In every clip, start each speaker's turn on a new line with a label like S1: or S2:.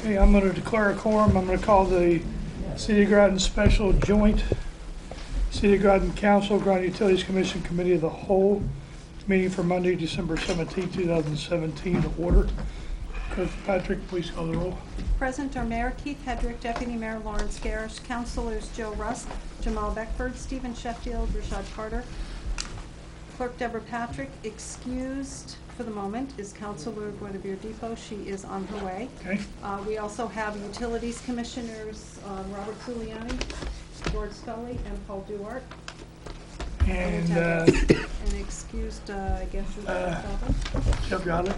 S1: Okay, I'm going to declare a quorum. I'm going to call the City of Groton Special Joint City of Groton Council, Groton Utilities Commission Committee of the Whole meeting for Monday, December 17, 2017 to order. Clerk Patrick, please call the roll.
S2: Present are Mayor Keith Hedrick, Deputy Mayor Lawrence Garish, Councilors Joe Rusk, Jamal Beckford, Stephen Sheffield, Rashad Carter. Clerk Deborah Patrick, excused for the moment, is Councilor Guinevere Depot. She is on her way.
S1: Okay.
S2: We also have Utilities Commissioners Robert Giuliani, George Scully, and Paul Duart.
S1: And
S2: an excused, I guess, is Calvin.
S1: Jeff got it.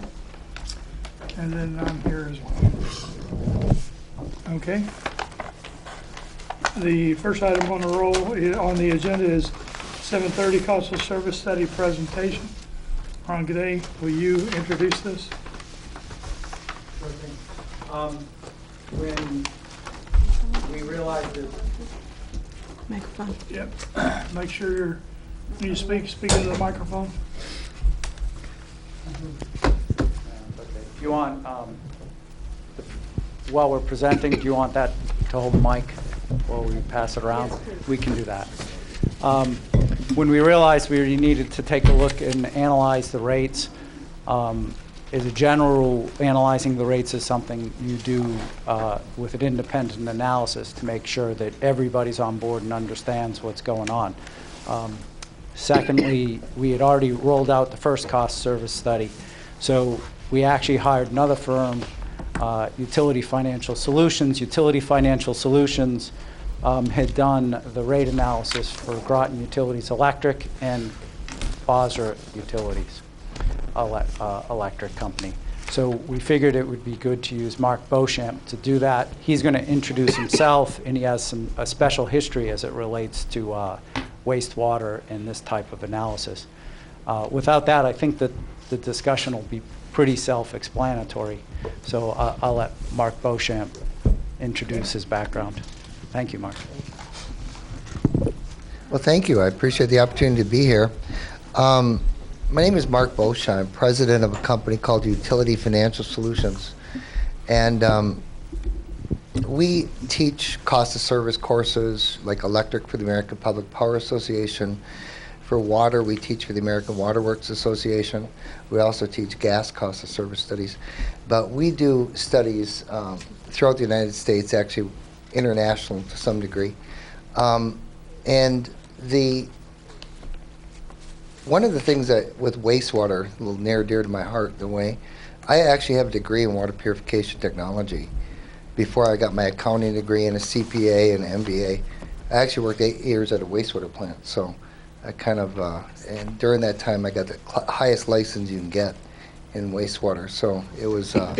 S1: And then I'm here as well. Okay. The first item on the on the agenda is 7:30 cost of service study presentation. Ron G'day, will you introduce this?
S3: Sure thing. When we realized that
S2: Microphone.
S1: Yep. Make sure when you speak into the microphone.
S3: if you want, while we're presenting, do you want that to hold the mic while we pass it around?
S2: Yes,
S3: we can do that. When we realized we needed to take a look and analyze the rates, as a general rule, analyzing the rates is something you do with an independent analysis to make sure that everybody's on board and understands what's going on. Secondly, we had already rolled out the first cost service study, so we actually hired another firm, Utility Financial Solutions. Utility Financial Solutions had done the rate analysis for Groton Utilities Electric and Basra Utilities Electric Company. So we figured it would be good to use Mark Beauchamp to do that. He's going to introduce himself, and he has a special history as it relates to wastewater and this type of analysis. Without that, I think that the discussion will be pretty self-explanatory. So I'll let Mark Beauchamp introduce his background. Thank you, Mark.
S4: Well, thank you. I appreciate the opportunity to be here. My name is Mark Beauchamp, president of a company called Utility Financial Solutions. And we teach cost of service courses like electric for the American Public Power Association. For water, we teach for the American Water Works Association. We also teach gas cost of service studies. But we do studies throughout the United States, actually international to some degree. And one of the things that with wastewater, a little near and dear to my heart, the way, I actually have a degree in water purification technology. Before I got my accounting degree and a CPA and an MBA, I actually worked 8 years at a wastewater plant. So I kind of, and during that time I got the highest license you can get in wastewater. So it was, so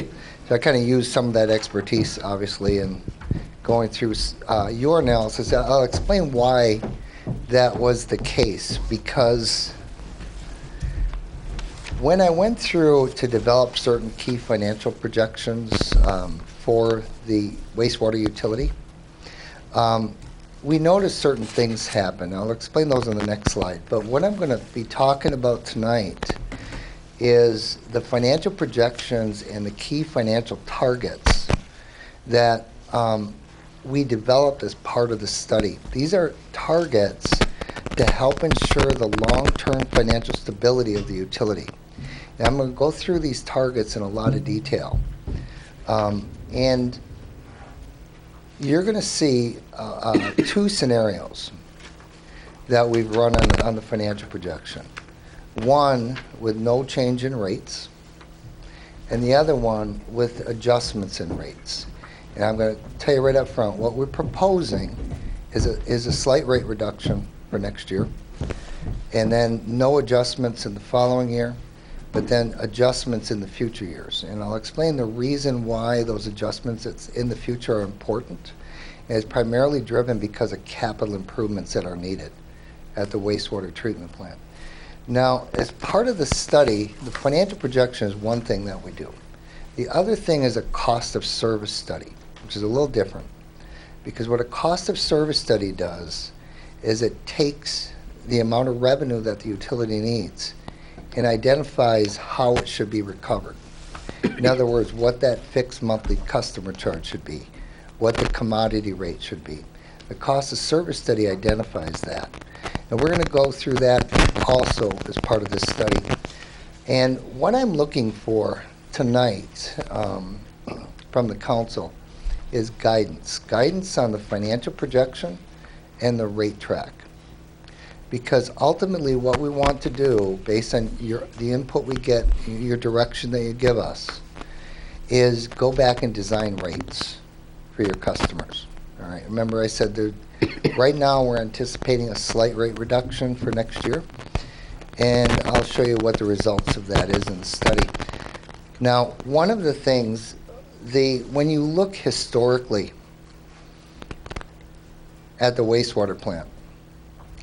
S4: I kind of used some of that expertise, obviously, in going through your analysis. I'll explain why that was the case, because when I went through to develop certain key financial projections for the wastewater utility, we noticed certain things happen. I'll explain those on the next slide. But what I'm going to be talking about tonight is the financial projections and the key financial targets that we developed as part of the study. These are targets to help ensure the long-term financial stability of the utility. And I'm going to go through these targets in a lot of detail. And you're going to see two scenarios that we've run on the financial projection. One with no change in rates, and the other one with adjustments in rates. And I'm going to tell you right up front, what we're proposing is a slight rate reduction for next year, and then no adjustments in the following year, but then adjustments in the future years. And I'll explain the reason why those adjustments in the future are important. And it's primarily driven because of capital improvements that are needed at the wastewater treatment plant. Now, as part of the study, the financial projection is one thing that we do. The other thing is a cost of service study, which is a little different. Because what a cost of service study does is it takes the amount of revenue that the utility needs and identifies how it should be recovered. In other words, what that fixed monthly customer charge should be, what the commodity rate should be. The cost of service study identifies that. And we're going to go through that also as part of this study. And what I'm looking for tonight from the council is guidance on the financial projection and the rate track. Because ultimately what we want to do, based on the input we get, your direction that you give us, is go back and design rates for your customers. All right, remember I said that right now we're anticipating a slight rate reduction for next year, and I'll show you what the results of that is in the study. Now, one of the things, when you look historically at the wastewater plant,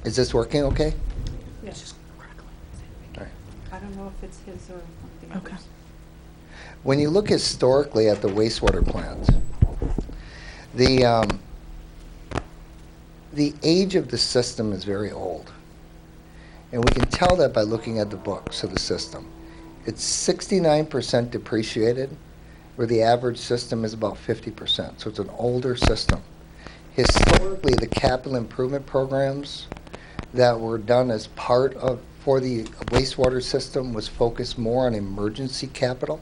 S4: is this working okay?
S2: Yes.
S4: All right.
S2: I don't know if it's his or the
S5: Okay.
S2: others.
S4: When you look historically at the wastewater plant, the age of the system is very old. And we can tell that by looking at the books of the system. It's 69% depreciated, where the average system is about 50%. So it's an older system. Historically, the capital improvement programs that were done as part of, for the wastewater system was focused more on emergency capital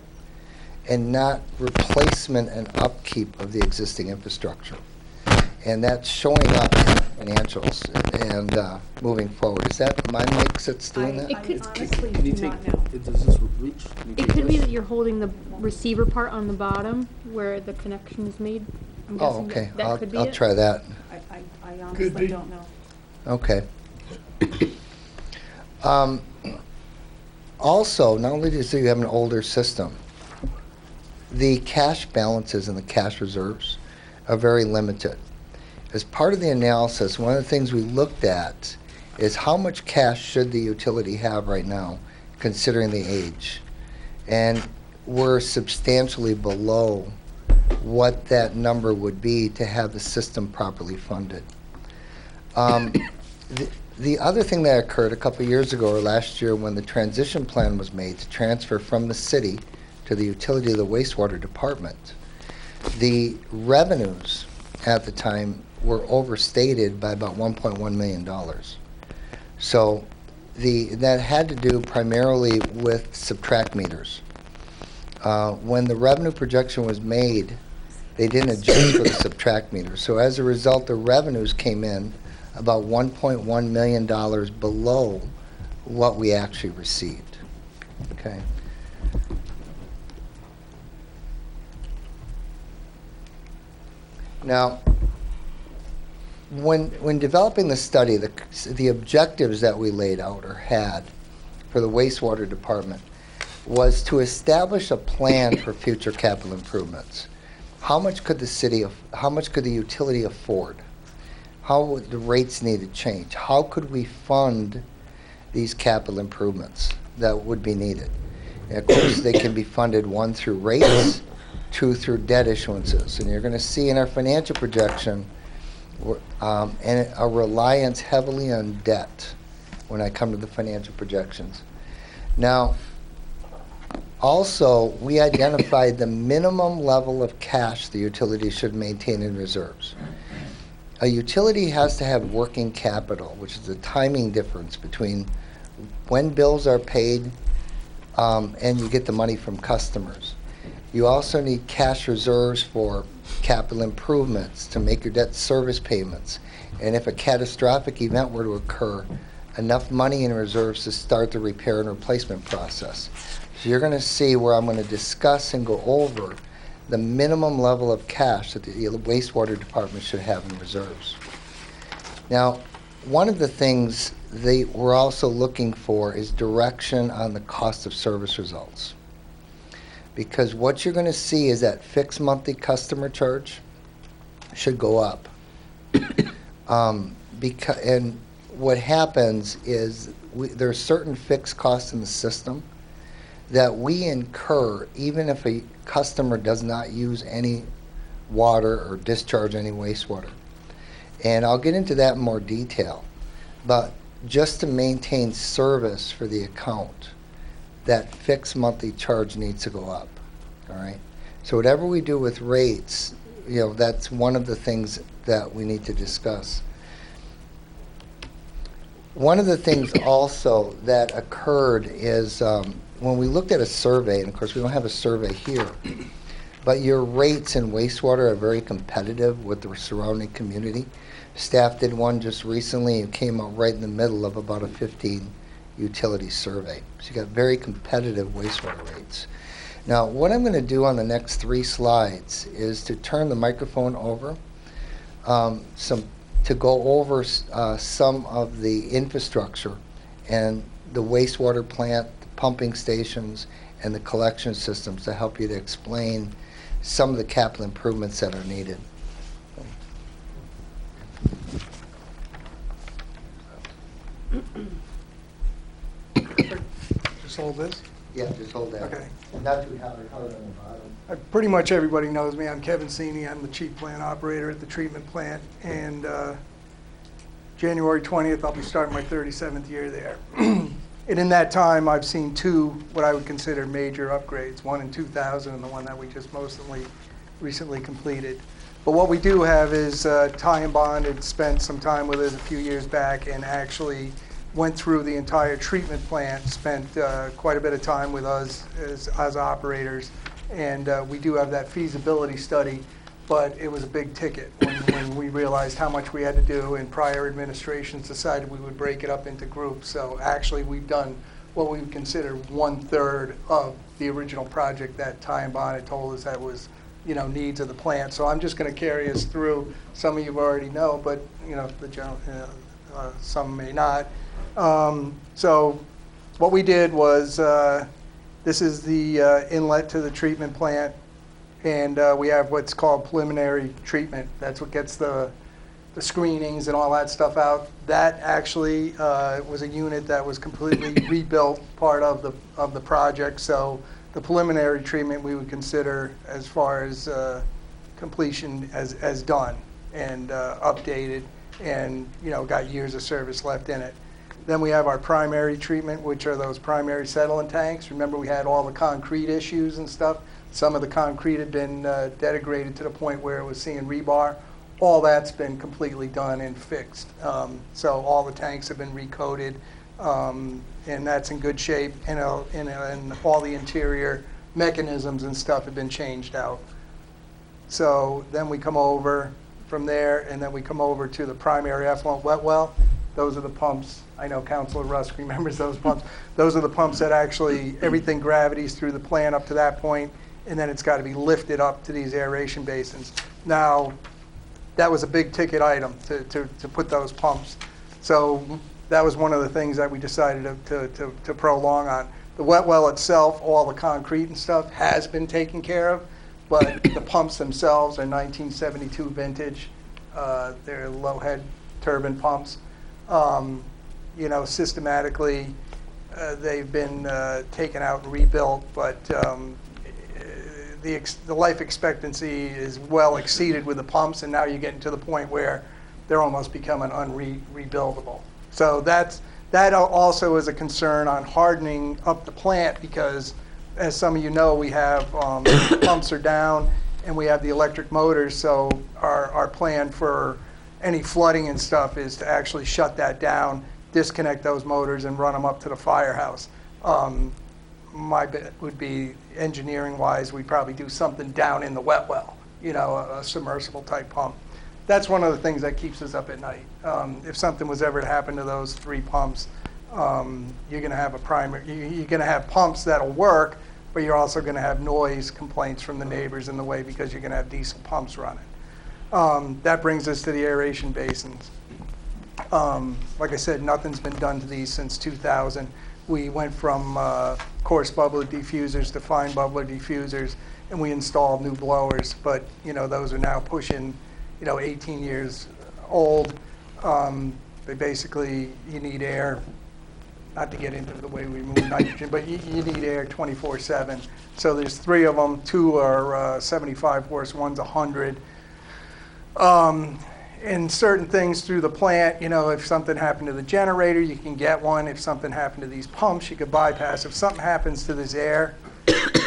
S4: and not replacement and upkeep of the existing infrastructure. And that's showing up in the financials and moving forward. Is that my mix that's doing that?
S5: It could-
S2: I honestly
S6: Can you
S2: do
S6: take,
S2: not know.
S6: does this reach? Can you
S5: It
S6: take
S5: could be
S6: this?
S5: that you're holding the receiver part on the bottom where the connection is made. I'm
S4: Oh,
S5: guessing
S4: okay.
S5: that could be
S4: I'll
S5: it.
S4: try that.
S2: I
S1: Could
S2: honestly
S1: be.
S2: don't know.
S4: Okay. Also, not only do you have an older system, the cash balances and the cash reserves are very limited. As part of the analysis, one of the things we looked at is how much cash should the utility have right now, considering the age. And we're substantially below what that number would be to have the system properly funded. The other thing that occurred a couple of years ago or last year when the transition plan was made to transfer from the city to the utility of the wastewater department, the revenues at the time were overstated by about $1.1 million. So that had to do primarily with subtract meters. When the revenue projection was made, they didn't adjust for the subtract meters. So as a result, the revenues came in about $1.1 million below what we actually received. Okay. Now, when developing the study, the objectives that we laid out or had for the wastewater department was to establish a plan for future capital improvements. How much could the utility afford? How would the rates need to change? How could we fund these capital improvements that would be needed? And of course, they can be funded, 1, through rates, 2, through debt issuances. And you're going to see in our financial projection and a reliance heavily on debt when I come to the financial projections. Now, also, we identified the minimum level of cash the utility should maintain in reserves. A utility has to have working capital, which is the timing difference between when bills are paid and you get the money from customers. You also need cash reserves for capital improvements to make your debt service payments. And if a catastrophic event were to occur, enough money in reserves to start the repair and replacement process. So you're going to see where I'm going to discuss and go over the minimum level of cash that the wastewater department should have in reserves. Now, one of the things we're also looking for is direction on the cost of service results. Because what you're going to see is that fixed monthly customer charge should go up. And what happens is there are certain fixed costs in the system that we incur even if a customer does not use any water or discharge any wastewater. And I'll get into that in more detail. But just to maintain service for the account, that fixed monthly charge needs to go up. all right? So whatever we do with rates, you know, that's one of the things that we need to discuss. One of the things also that occurred is when we looked at a survey, and of course we don't have a survey here, but your rates in wastewater are very competitive with the surrounding community. Staff did one just recently and came out right in the middle of about a 15 utility survey. So you got very competitive wastewater rates. Now, what I'm going to do on the next 3 slides is to turn the microphone over, to go over some of the infrastructure and the wastewater plant, the pumping stations, and the collection systems to help you to explain some of the capital improvements that are needed.
S6: Just hold this.
S4: Yeah, just hold that.
S6: Okay.
S4: Not too hard on the bottom.
S6: Pretty much everybody knows me. I'm Kevin Sini. I'm the chief plant operator at the treatment plant. And January 20th, I'll be starting my 37th year there. And in that time, I've seen 2 what I would consider major upgrades, one in 2000 and the one that we just recently completed. But what we do have is Ty and Bond had spent some time with us a few years back and actually went through the entire treatment plant, spent quite a bit of time with us as operators. And we do have that feasibility study, but it was a big ticket when we realized how much we had to do, and prior administrations decided we would break it up into groups. So actually we've done what we would consider 1/3 of the original project that Ty and Bond had told us that was, you know, needs of the plant. So I'm just going to carry us through. Some of you already know, but you know, the general, some may not. So what we did was, this is the inlet to the treatment plant, and we have what's called preliminary treatment. That's what gets the screenings and all that stuff out. That actually was a unit that was completely rebuilt, part of the project. So the preliminary treatment we would consider, as far as completion, as done and updated, and you know, got years of service left in it. Then we have our primary treatment, which are those primary settling tanks. Remember, we had all the concrete issues and stuff. Some of the concrete had been degraded to the point where it was seeing rebar. All that's been completely done and fixed. So all the tanks have been recoated, and that's in good shape. And all the interior mechanisms and stuff have been changed out. So then we come over from there, and then we come over to the primary effluent wet well. Those are the pumps. I know Councilor Rusk remembers those pumps. Those are the pumps that actually, everything gravities through the plant up to that point, and then it's got to be lifted up to these aeration basins. Now, that was a big ticket item to put those pumps. So that was one of the things that we decided to prolong on. The wet well itself, all the concrete and stuff has been taken care of, but the pumps themselves are 1972 vintage. They're low head turbine pumps. You know, systematically, they've been taken out and rebuilt, but the life expectancy is well exceeded with the pumps, and now you're getting to the point where they're almost becoming unrebuildable. So that also is a concern on hardening up the plant, because, as some of you know, we have pumps are down and we have the electric motors. So our plan for any flooding and stuff is to actually shut that down, disconnect those motors, and run them up to the firehouse. My bet would be, engineering-wise, we'd probably do something down in the wet well, you know, a submersible type pump. That's one of the things that keeps us up at night. If something was ever to happen to those 3 pumps, you're going to have you're going to have pumps that'll work, but you're also going to have noise complaints from the neighbors in the way, because you're going to have diesel pumps running. That brings us to the aeration basins. Like I said, nothing's been done to these since 2000. We went from coarse bubbler diffusers to fine bubbler diffusers, and we installed new blowers. But you know, those are now pushing, you know, 18 years old. They basically, you need air. Not to get into the way we move nitrogen, but you need air 24/7. So there's 3 of them. 2 are 75 horse, one's 100. And certain things through the plant, you know, if something happened to the generator, you can get one. If something happened to these pumps, you could bypass. If something happens to this air,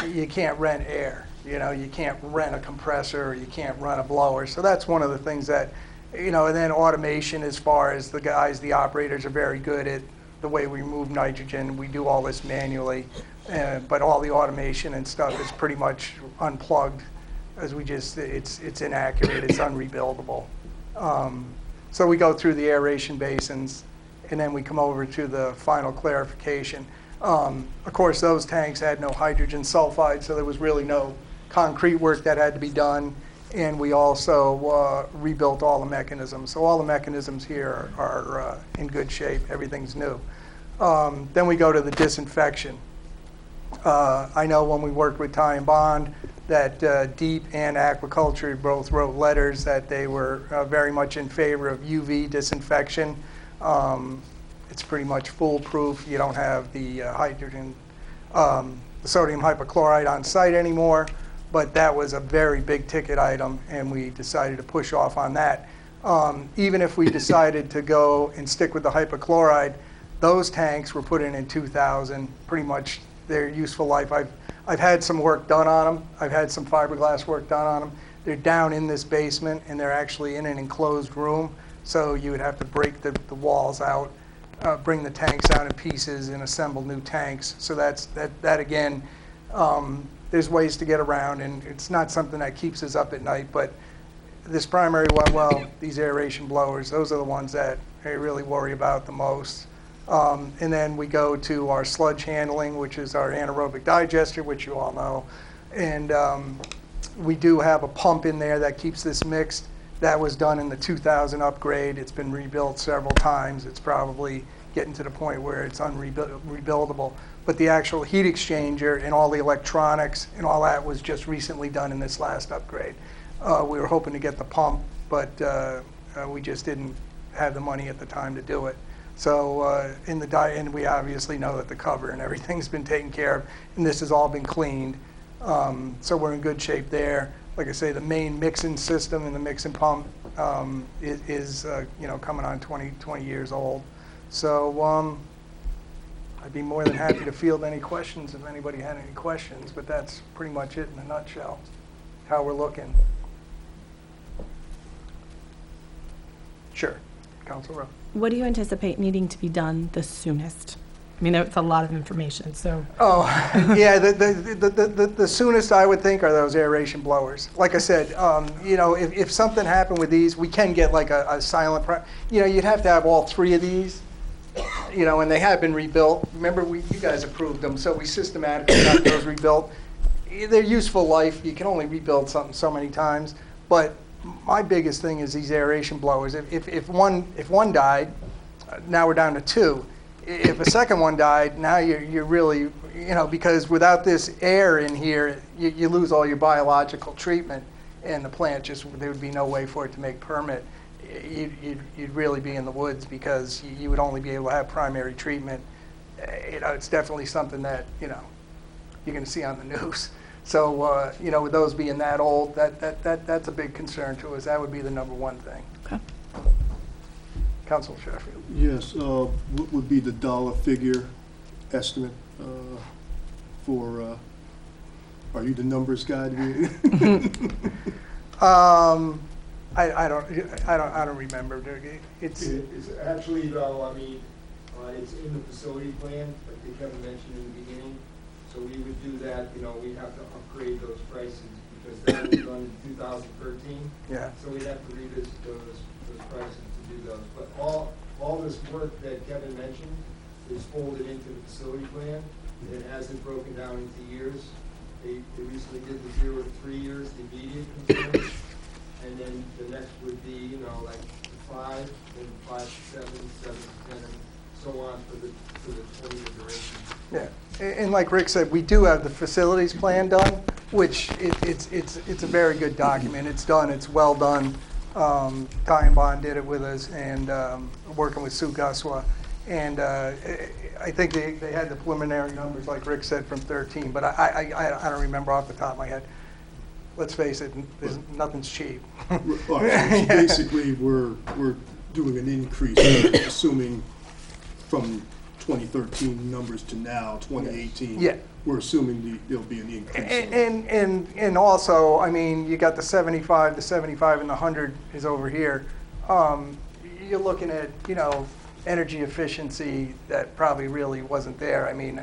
S6: you can't rent air. You know, you can't rent a compressor, or you can't run a blower. So that's one of the things that, you know, and then automation, as far as the guys, the operators are very good at the way we move nitrogen. We do all this manually, but all the automation and stuff is pretty much unplugged, as we just, it's inaccurate, it's unrebuildable. So we go through the aeration basins, and then we come over to the final clarification. Of course, those tanks had no hydrogen sulfide, so there was really no concrete work that had to be done. And we also rebuilt all the mechanisms. So all the mechanisms here are in good shape. Everything's new. Then we go to the disinfection. I know when we worked with Ty and Bond that Deep and Aquaculture both wrote letters that they were very much in favor of UV disinfection. It's pretty much foolproof. You don't have the hydrogen, the sodium hypochlorite on site anymore. But that was a very big ticket item, and we decided to push off on that. Even if we decided to go and stick with the hypochlorite, those tanks were put in 2000, pretty much their useful life. I've had some work done on them. I've had some fiberglass work done on them. They're down in this basement, and they're actually in an enclosed room, so you would have to break the walls out, bring the tanks out in pieces, and assemble new tanks. So that again, there's ways to get around, and it's not something that keeps us up at night, but this primary one, well, these aeration blowers, those are the ones that I really worry about the most. And then we go to our sludge handling, which is our anaerobic digester, which you all know. And we do have a pump in there that keeps this mixed. That was done in the 2000 upgrade. It's been rebuilt several times. It's probably getting to the point where it's unrebuildable. But the actual heat exchanger and all the electronics and all that was just recently done in this last upgrade. We were hoping to get the pump, but we just didn't have the money at the time to do it. So and we obviously know that the cover and everything's been taken care of, and this has all been cleaned. So we're in good shape there. Like I say, the main mixing system and the mixing pump is you know, coming on 20 years old. So I'd be more than happy to field any questions if anybody had any questions, but that's pretty much it in a nutshell, how we're looking. Sure, Council Rowe.
S7: What do you anticipate needing to be done the soonest? I mean, it's a lot of information, so.
S6: Oh, yeah, the soonest I would think are those aeration blowers. Like I said, you know, if something happened with these, we can get like a silent, you know, you'd have to have all three of these. You know, and they have been rebuilt. Remember, you guys approved them, so we systematically got those rebuilt. They're useful life. You can only rebuild something so many times. But my biggest thing is these aeration blowers. If one died, now we're down to two. If a second one died, now you're really, you know, because without this air in here, you lose all your biological treatment, and the plant just, there would be no way for it to make permit. You'd really be in the woods, because you would only be able to have primary treatment. You know, it's definitely something that, you know, you're going to see on the news. So, you know, with those being that old, that's a big concern to us. That would be the number one thing.
S7: Okay.
S6: Council Sheffield.
S8: Yes, what would be the dollar figure estimate for, are you the numbers guy?
S6: I don't remember. It's
S9: actually, though, I mean, it's in the facility plan, like Kevin mentioned in the beginning. So we would do that, you know, we'd have to upgrade those prices, because that was done in 2013.
S6: Yeah.
S9: So we'd have to revisit those prices to do those. But all this work that Kevin mentioned is folded into the facility plan. It has it broken down into years. They recently did the 0 to 3 years, the immediate concerns. And then the next would be, you know, like 5, then 5 to 7, 7 to 10, and so on for the 20-year duration.
S6: Yeah, and like Rick said, we do have the facilities plan done, which it's a very good document. It's done. It's well done. Ty and Bond did it with us, and working with Sue Guswa. And I think they had the preliminary numbers, like Rick said, from 13, but I don't remember off the top of my head. Let's face it, nothing's cheap.
S8: So basically, we're doing an increase, assuming from 2013 numbers to now, 2018.
S6: Yeah.
S8: we're assuming there'll be an increase.
S6: And also, I mean, you got the 75, and the 100 is over here. You're looking at, you know, energy efficiency that probably really wasn't there. I mean,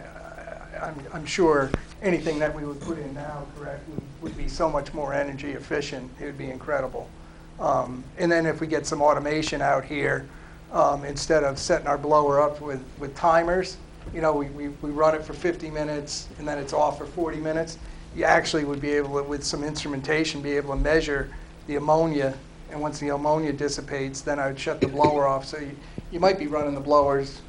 S6: I'm sure anything that we would put in now, correct, would be so much more energy efficient. It would be incredible. And then if we get some automation out here, instead of setting our blower up with timers, you know, we run it for 50 minutes and then it's off for 40 minutes. You actually would be able to, with some instrumentation, be able to measure the ammonia. And once the ammonia dissipates, then I would shut the blower off. So you might be running the blowers,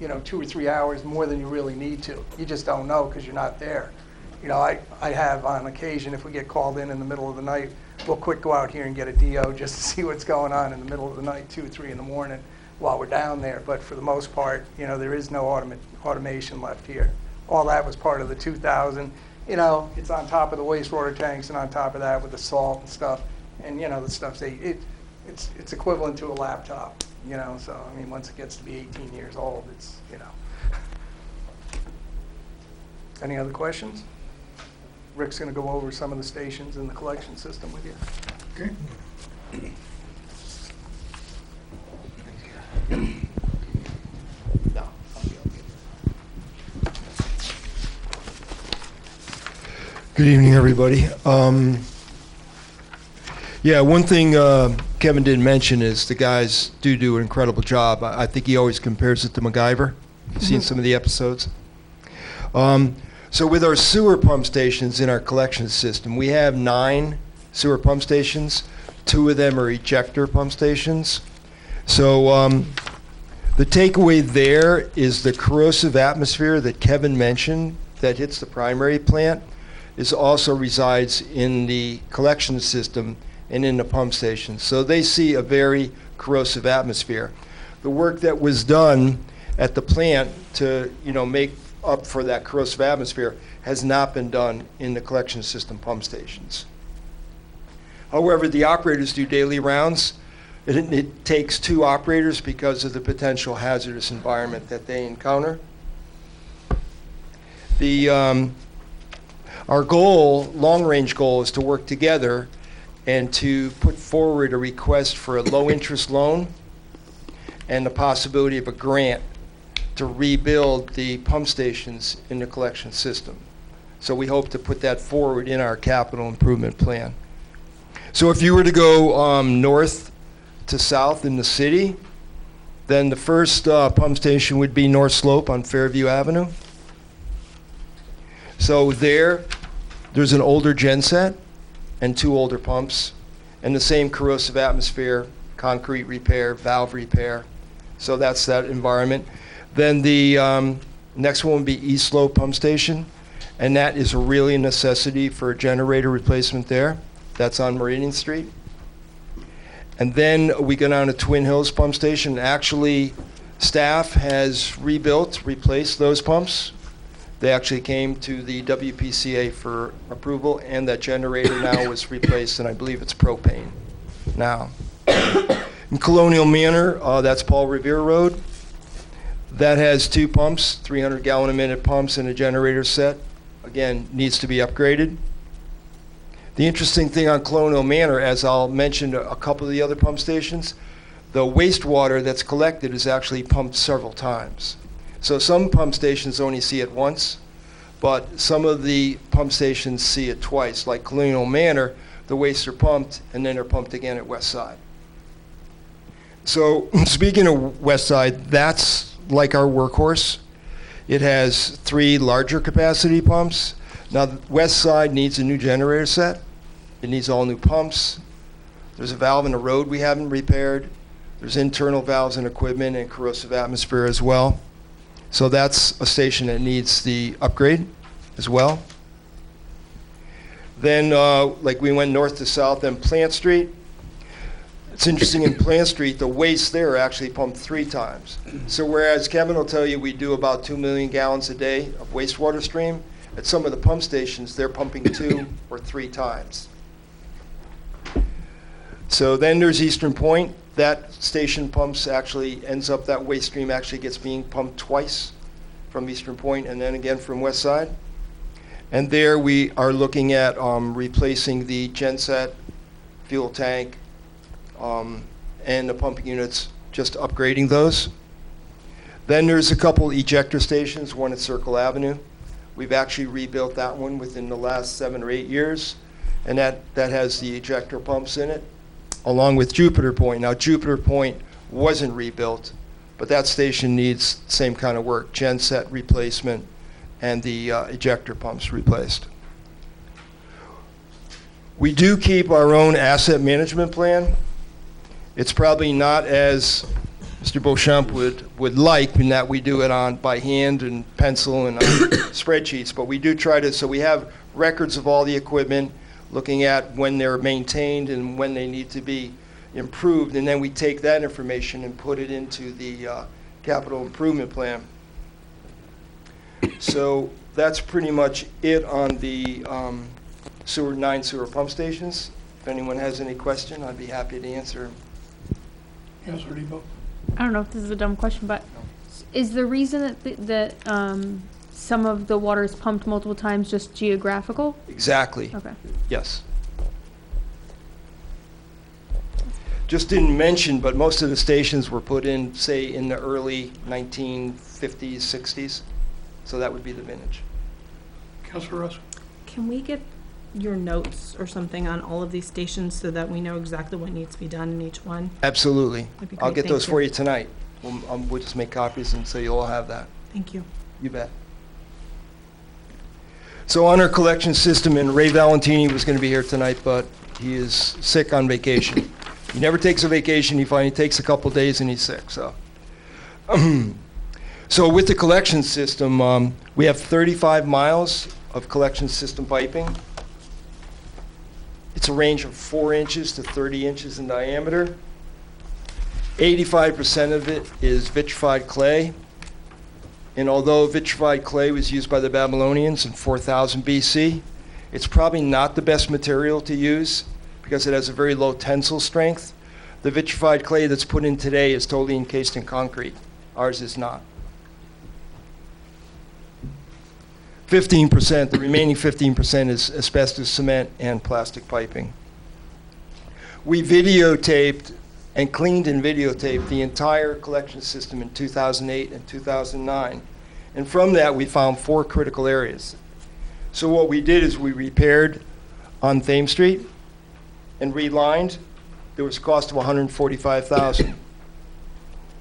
S6: you know, 2 or 3 hours more than you really need to. You just don't know because you're not there. You know, I have on occasion, if we get called in the middle of the night, we'll quick go out here and get a DO just to see what's going on in the middle of the night, 2 or 3 in the morning while we're down there. But for the most part, you know, there is no automation left here. All that was part of the 2000. You know, it's on top of the wastewater tanks and on top of that with the salt and stuff. And, you know, the stuff, it's equivalent to a laptop, you know. So, I mean, once it gets to be 18 years old, it's, you know. Any other questions? Rick's going to go over some of the stations in the collection system with you.
S8: Okay.
S10: Good evening, everybody. Yeah, one thing Kevin didn't mention is the guys do an incredible job. I think he always compares it to MacGyver. You've seen some of the episodes. So with our sewer pump stations in our collection system, we have 9 sewer pump stations. 2 of them are ejector pump stations. So the takeaway there is the corrosive atmosphere that Kevin mentioned that hits the primary plant also resides in the collection system and in the pump station. So they see a very corrosive atmosphere. The work that was done at the plant to, you know, make up for that corrosive atmosphere has not been done in the collection system pump stations. However, the operators do daily rounds. It takes 2 operators because of the potential hazardous environment that they encounter. Our goal, long-range goal, is to work together and to put forward a request for a low-interest loan and the possibility of a grant to rebuild the pump stations in the collection system. So we hope to put that forward in our capital improvement plan. So if you were to go north to south in the city, then the first pump station would be North Slope on Fairview Avenue. So there's an older genset and 2 older pumps, and the same corrosive atmosphere, concrete repair, valve repair. So that's that environment. Then the next one would be East Slope Pump Station, and that is really a necessity for a generator replacement there. That's on Meridian Street. And then we go down to Twin Hills Pump Station. Actually, staff has replaced those pumps. They actually came to the WPCA for approval, and that generator now was replaced, and I believe it's propane now. In Colonial Manor, that's Paul Revere Road. That has 2 pumps, 300-gallon-a-minute pumps, and a generator set. Again, needs to be upgraded. The interesting thing on Colonial Manor, as I'll mention a couple of the other pump stations, the wastewater that's collected is actually pumped several times. So some pump stations only see it once, but some of the pump stations see it twice. Like Colonial Manor, the wastes are pumped, and then they're pumped again at West Side. So speaking of West Side, that's like our workhorse. It has 3 larger capacity pumps. Now, the West Side needs a new generator set. It needs all new pumps. There's a valve in the road we haven't repaired. There's internal valves and equipment and corrosive atmosphere as well. So that's a station that needs the upgrade as well. Then, like we went north to south, then Plant Street. It's interesting, in Plant Street, the waste there are actually pumped 3 times. So whereas Kevin will tell you we do about 2 million gallons a day of wastewater stream, at some of the pump stations, they're pumping 2 or 3 times. So then there's Eastern Point. That station pumps actually ends up, that waste stream actually gets being pumped twice from Eastern Point and then again from West Side. And there we are looking at replacing the genset, fuel tank, and the pumping units, just upgrading those. Then there's a couple ejector stations, one at Circle Avenue. We've actually rebuilt that one within the last 7 or 8 years, and that has the ejector pumps in it, along with Jupiter Point. Now, Jupiter Point wasn't rebuilt, but that station needs the same kind of work, genset replacement and the ejector pumps replaced. We do keep our own asset management plan. It's probably not as Mr. Beauchamp would like, in that we do it by hand and pencil and on spreadsheets, but we do try to, so we have records of all the equipment, looking at when they're maintained and when they need to be improved, and then we take that information and put it into the capital improvement plan. So that's pretty much it on the 9 sewer pump stations. If anyone has any question, I'd be happy to answer.
S1: Councilor Debo?
S5: I don't know if this is a dumb question, but is the reason that some of the water is pumped multiple times just geographical?
S10: Exactly.
S5: Okay.
S10: Yes. Just didn't mention, but most of the stations were put in, say, in the early 1950s, 60s. So that would be the vintage.
S1: Councilor Russell?
S7: Can we get your notes or something on all of these stations so that we know exactly what needs to be done in each one?
S10: Absolutely.
S7: That'd be
S10: I'll
S7: great.
S10: get those
S7: Thank
S10: for
S7: you.
S10: you tonight. We'll just make copies, and so you'll all have that.
S7: Thank you.
S10: You bet. So on our collection system, and Ray Valentini was going to be here tonight, but he is sick on vacation. He never takes a vacation. He finally takes a couple days and he's sick. So, so with the collection system, we have 35 miles of collection system piping. It's a range of 4 inches to 30 inches in diameter. 85% of it is vitrified clay. And although vitrified clay was used by the Babylonians in 4000 BC, it's probably not the best material to use because it has a very low tensile strength. The vitrified clay that's put in today is totally encased in concrete. Ours is not. 15%, the remaining 15% is asbestos cement and plastic piping. We videotaped and cleaned and videotaped the entire collection system in 2008 and 2009. And from that, we found 4 critical areas. So what we did is we repaired on Thames Street and relined. There was a cost of $145,000.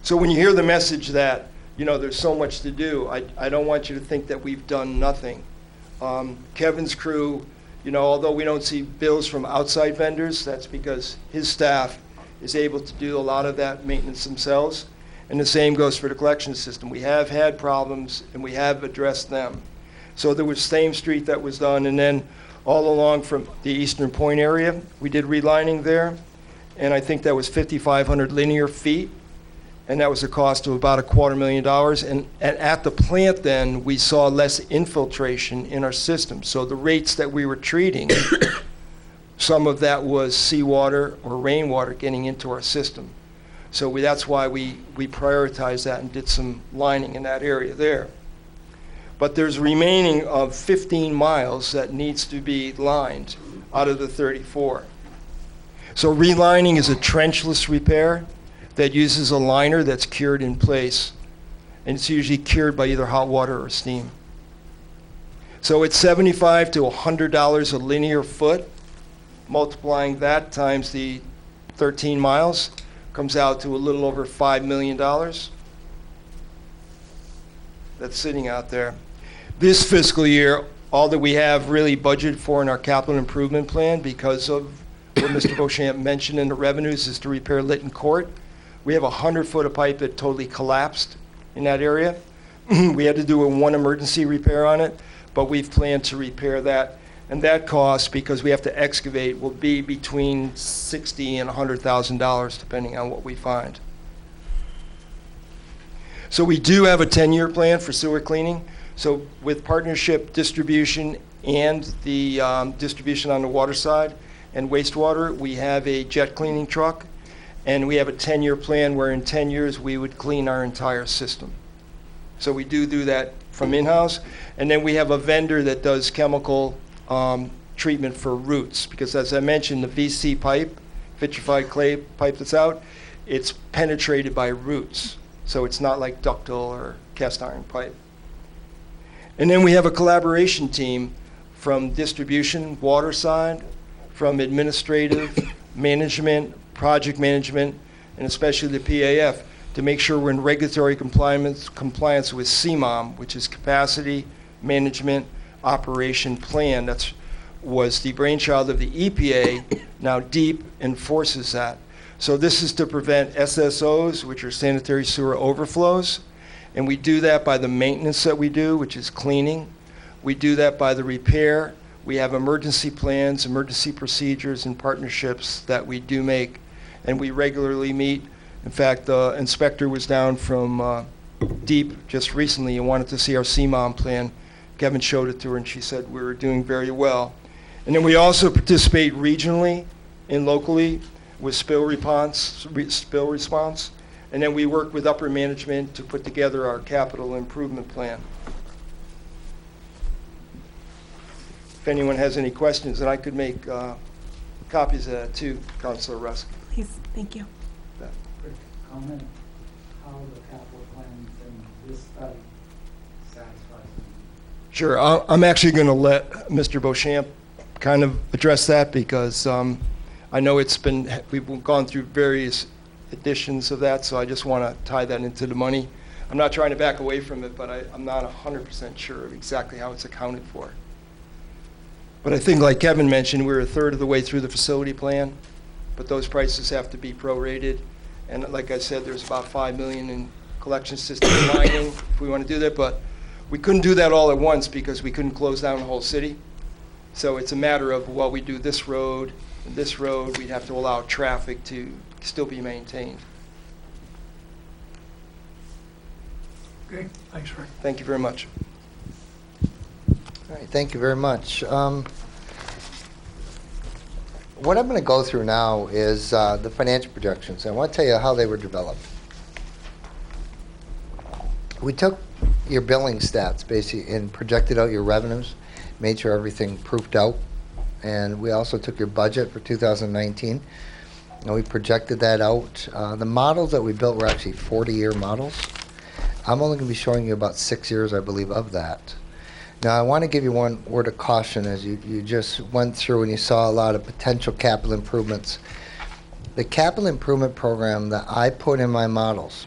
S10: So when you hear the message that, you know, there's so much to do, I don't want you to think that we've done nothing. Kevin's crew, you know, although we don't see bills from outside vendors, that's because his staff is able to do a lot of that maintenance themselves. And the same goes for the collection system. We have had problems and we have addressed them. So there was Thames Street that was done, and then all along from the Eastern Point area, we did relining there. And I think that was 5,500 linear feet. And that was a cost of about $250,000. And at the plant then, we saw less infiltration in our system. So the rates that we were treating, some of that was seawater or rainwater getting into our system. So that's why we prioritized that and did some lining in that area there. But there's remaining of 15 miles that needs to be lined out of the 34. So relining is a trenchless repair that uses a liner that's cured in place. And it's usually cured by either hot water or steam. So it's $75 to $100 a linear foot. Multiplying that times the 13 miles comes out to a little over $5 million. That's sitting out there. This fiscal year, all that we have really budgeted for in our capital improvement plan, because of what Mr. Beauchamp mentioned in the revenues, is to repair Lytton Court. We have 100 foot of pipe that totally collapsed in that area. We had to do one emergency repair on it, but we've planned to repair that. And that cost, because we have to excavate, will be between $60,000 and $100,000, depending on what we find. So we do have a 10-year plan for sewer cleaning. So with partnership distribution and the distribution on the water side and wastewater, we have a jet cleaning truck. And we have a 10-year plan where in 10 years we would clean our entire system. So we do that from in-house. And then we have a vendor that does chemical treatment for roots, because as I mentioned, the VC pipe, vitrified clay pipe that's out, it's penetrated by roots. So it's not like ductile or cast iron pipe. And then we have a collaboration team from distribution, water side, from administrative, management, project management, and especially the PAF, to make sure we're in regulatory compliance with CMOM, which is Capacity Management Operation Plan. That was the brainchild of the EPA. Now DEEP enforces that. So this is to prevent SSOs, which are sanitary sewer overflows. And we do that by the maintenance that we do, which is cleaning. We do that by the repair. We have emergency plans, emergency procedures, and partnerships that we do make. And we regularly meet. In fact, the inspector was down from DEEP just recently and wanted to see our CMOM plan. Kevin showed it to her, and she said we were doing very well. And then we also participate regionally and locally with spill response. And then we work with upper management to put together our capital improvement plan. If anyone has any questions, and I could make copies of that too, Councilor Rusk.
S7: Please, thank you.
S3: Quick comment, how the capital plans in this study satisfies them?
S10: Sure, I'm actually going to let Mr. Beauchamp kind of address that, because I know we've gone through various editions of that, so I just want to tie that into the money. I'm not trying to back away from it, but I'm not 100% sure of exactly how it's accounted for. But I think, like Kevin mentioned, we're a third of the way through the facility plan, but those prices have to be prorated. And like I said, there's about $5 million in collection system mining if we want to do that, but we couldn't do that all at once because we couldn't close down the whole city. So it's a matter of, well, we do this road and this road, we'd have to allow traffic to still be maintained.
S1: Okay, thanks, Rick.
S10: Thank you very much.
S4: All right, thank you very much. What I'm going to go through now is the financial projections. I want to tell you how they were developed. We took your billing stats, basically, and projected out your revenues, made sure everything proofed out, and we also took your budget for 2019, and we projected that out. The models that we built were actually 40-year models. I'm only going to be showing you about 6 years, I believe, of that. Now, I want to give you one word of caution as you just went through and you saw a lot of potential capital improvements. The capital improvement program that I put in my models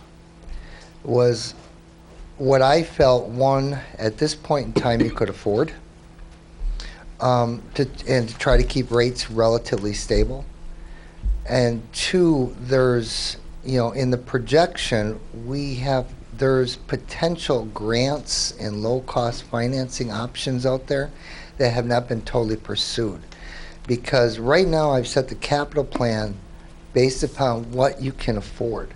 S4: was what I felt, one, at this point in time you could afford, and to try to keep rates relatively stable. And two, there's, in the projection, there's potential grants and low-cost financing options out there that have not been totally pursued. Because right now I've set the capital plan based upon what you can afford.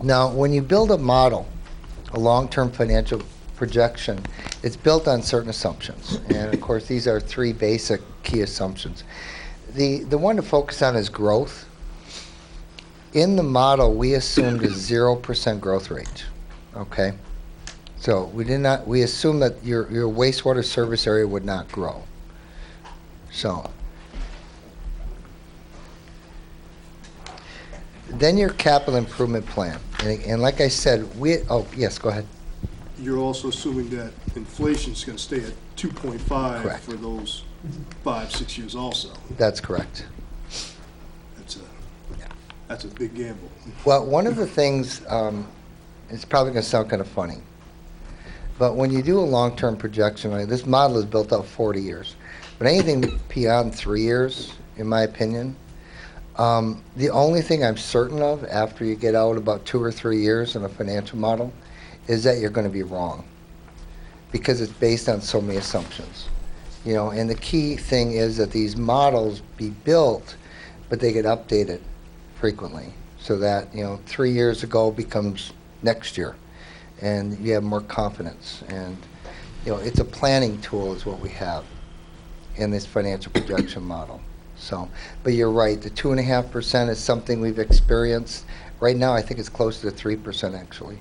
S4: Now, when you build a model, a long-term financial projection, it's built on certain assumptions. And of course, these are three basic key assumptions. The one to focus on is growth. In the model, we assumed a 0% growth rate, okay? So we assumed that your wastewater service area would not grow. So, then your capital improvement plan. And like I said, yes, go ahead.
S8: You're also assuming that inflation's going to stay at 2.5
S4: Correct.
S8: for those 5-6 years also.
S4: That's correct.
S8: That's a big gamble.
S4: Well, one of the things, it's probably going to sound kind of funny, but when you do a long-term projection, this model is built out 40 years, but anything beyond 3 years, in my opinion, the only thing I'm certain of after you get out about 2 or 3 years in a financial model is that you're going to be wrong, because it's based on so many assumptions. And the key thing is that these models be built, but they get updated frequently, so that 3 years ago becomes next year, and you have more confidence. And it's a planning tool is what we have in this financial projection model. So, but you're right, the 2.5% is something we've experienced. Right now, I think it's close to 3% actually.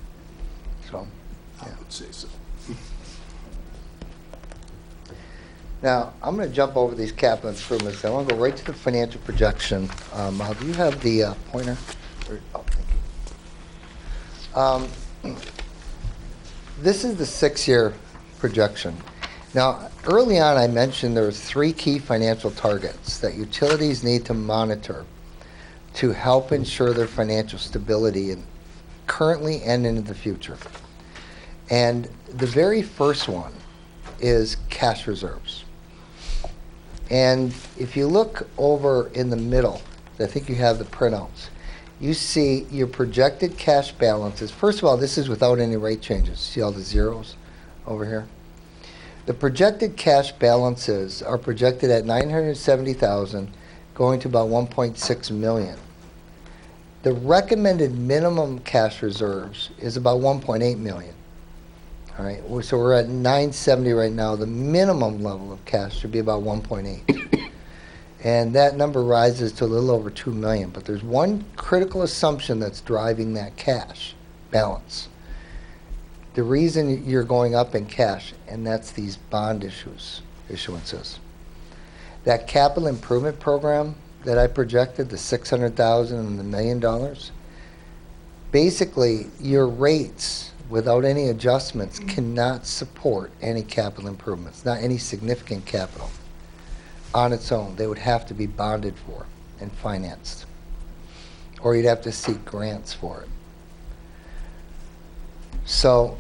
S4: So,
S8: I would say so.
S4: now, I'm going to jump over these capital improvements. I want to go right to the financial projection. Mal, do you have the pointer? Oh, thank you. This is the 6-year projection. Now, early on, I mentioned there are 3 key financial targets that utilities need to monitor to help ensure their financial stability currently and into the future. And the very first one is cash reserves. And if you look over in the middle, I think you have the printouts, you see your projected cash balances. First of all, this is without any rate changes. See all the zeros over here? The projected cash balances are projected at $970,000, going to about $1.6 million. The recommended minimum cash reserves is about $1.8 million. All right, so we're at 970 right now. The minimum level of cash should be about 1.8. And that number rises to a little over 2 million. But there's one critical assumption that's driving that cash balance. The reason you're going up in cash, and that's these bond issuances. That capital improvement program that I projected, the $600,000 and the $1 million, basically your rates without any adjustments cannot support any capital improvements, not any significant capital on its own. They would have to be bonded for and financed, or you'd have to seek grants for it. So,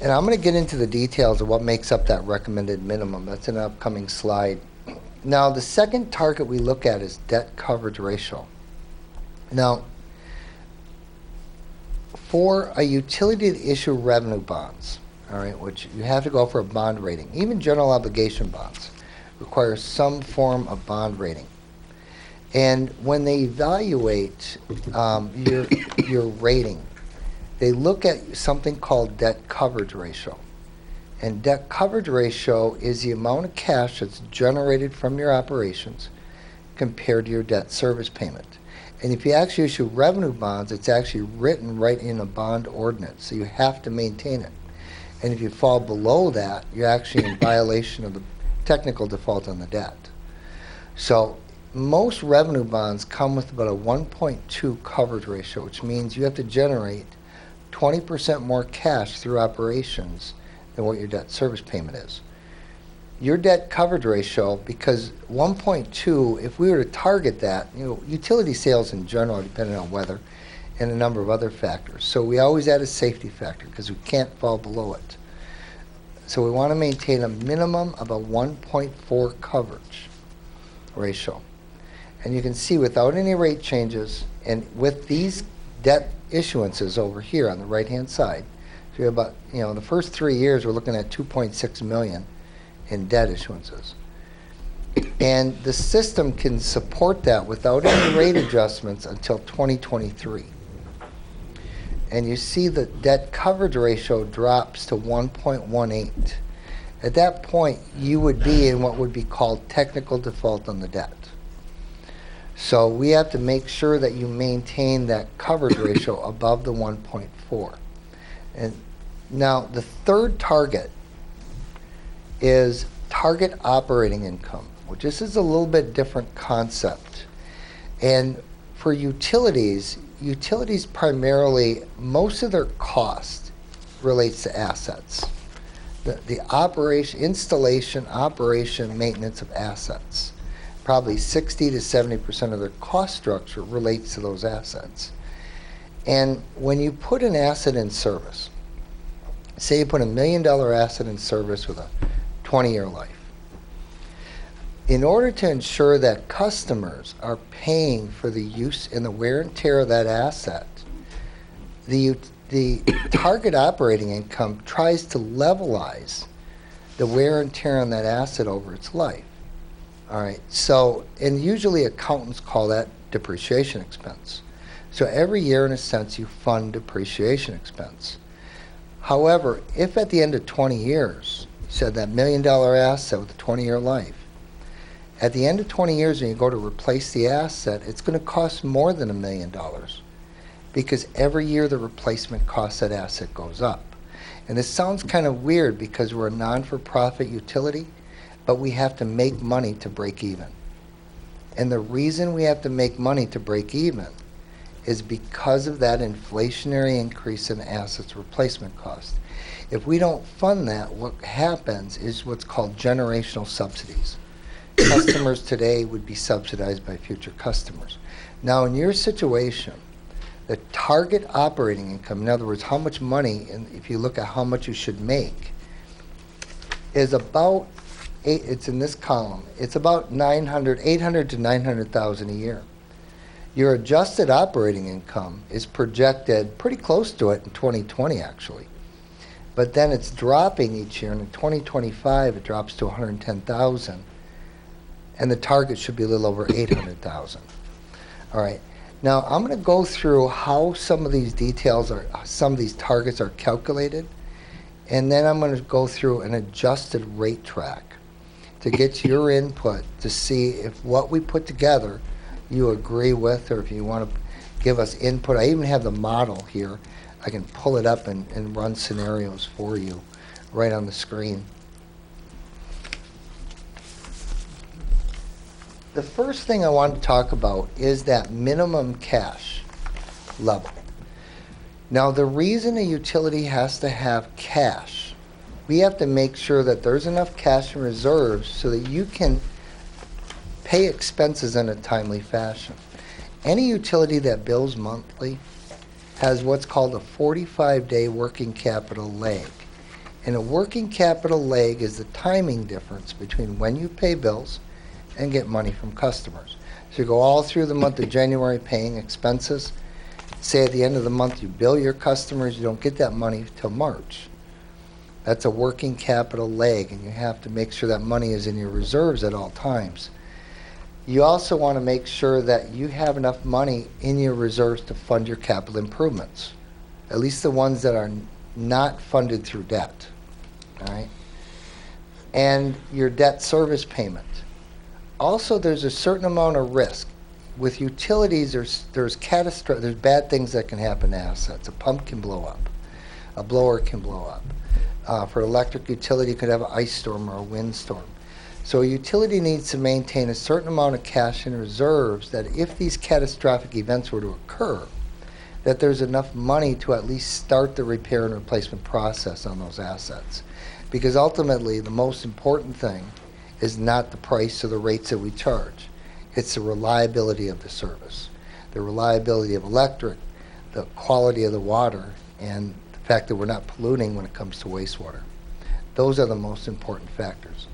S4: and I'm going to get into the details of what makes up that recommended minimum. That's an upcoming slide. Now, the second target we look at is debt coverage ratio. Now, for a utility to issue revenue bonds, all right, which you have to go for a bond rating, even general obligation bonds require some form of bond rating. And when they evaluate your rating, they look at something called debt coverage ratio. And debt coverage ratio is the amount of cash that's generated from your operations compared to your debt service payment. And if you actually issue revenue bonds, it's actually written right in a bond ordinance, so you have to maintain it. And if you fall below that, you're actually in violation of the technical default on the debt. So most revenue bonds come with about a 1.2 coverage ratio, which means you have to generate 20% more cash through operations than what your debt service payment is. Your debt coverage ratio, because 1.2, if we were to target that, utility sales in general are dependent on weather and a number of other factors. So we always add a safety factor because we can't fall below it. So we want to maintain a minimum of a 1.4 coverage ratio. And you can see without any rate changes and with these debt issuances over here on the right-hand side, so you're about, in the first 3 years, we're looking at 2.6 million in debt issuances. And the system can support that without any rate adjustments until 2023. And you see the debt coverage ratio drops to 1.18. At that point, you would be in what would be called technical default on the debt. So we have to make sure that you maintain that coverage ratio above the 1.4. And now the third target is target operating income, which this is a little bit different concept. And for utilities primarily, most of their cost relates to assets. The operation, installation, operation, maintenance of assets. Probably 60 to 70% of their cost structure relates to those assets. And when you put an asset in service, say you put $1 million asset in service with a 20-year life, in order to ensure that customers are paying for the use and the wear and tear of that asset, the target operating income tries to levelize the wear and tear on that asset over its life. All right, so, and usually accountants call that depreciation expense. So every year, in a sense, you fund depreciation expense. However, if at the end of 20 years, you said that $1 million asset with a 20-year life, at the end of 20 years when you go to replace the asset, it's going to cost more than $1 million because every year the replacement cost of that asset goes up. And this sounds kind of weird because we're a non-for-profit utility, but we have to make money to break even. And the reason we have to make money to break even is because of that inflationary increase in assets replacement cost. If we don't fund that, what happens is what's called generational subsidies. Customers today would be subsidized by future customers. Now, in your situation, the target operating income, in other words, how much money, and if you look at how much you should make, is about, it's in this column, it's about 800 to 900,000 a year. Your adjusted operating income is projected pretty close to it in 2020, actually. But then it's dropping each year, and in 2025 it drops to 110,000, and the target should be a little over 800,000. All right. Now I'm going to go through how some of these details are, some of these targets are calculated, and then I'm going to go through an adjusted rate track to get your input to see if what we put together you agree with, or if you want to give us input. I even have the model here. I can pull it up and run scenarios for you right on the screen. The first thing I want to talk about is that minimum cash level. Now, the reason a utility has to have cash, we have to make sure that there's enough cash in reserves so that you can pay expenses in a timely fashion. Any utility that bills monthly has what's called a 45-day working capital lag. And a working capital lag is the timing difference between when you pay bills and get money from customers. So you go all through the month of January paying expenses. Say at the end of the month you bill your customers, you don't get that money till March. That's a working capital lag, and you have to make sure that money is in your reserves at all times. You also want to make sure that you have enough money in your reserves to fund your capital improvements, at least the ones that are not funded through debt, all right? And your debt service payment. Also, there's a certain amount of risk. With utilities, there's bad things that can happen to assets. A pump can blow up. A blower can blow up. For electric utility, you could have an ice storm or a windstorm. So a utility needs to maintain a certain amount of cash in reserves that if these catastrophic events were to occur, that there's enough money to at least start the repair and replacement process on those assets. Because ultimately, the most important thing is not the price or the rates that we charge. It's the reliability of the service, the reliability of electric, the quality of the water, and the fact that we're not polluting when it comes to wastewater. Those are the most important factors.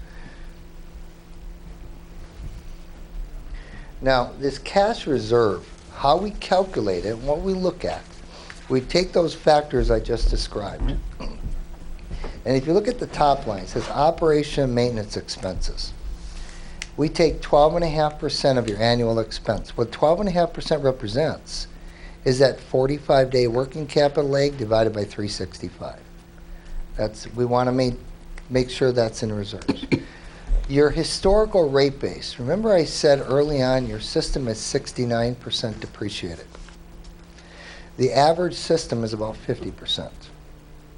S4: Now, this cash reserve, how we calculate it, what we look at, we take those factors I just described. And if you look at the top line, it says operation and maintenance expenses. We take 12.5% of your annual expense. What 12.5% represents is that 45-day working capital lag divided by 365. We want to make sure that's in reserves. Your historical rate base. Remember I said early on your system is 69% depreciated. The average system is about 50%.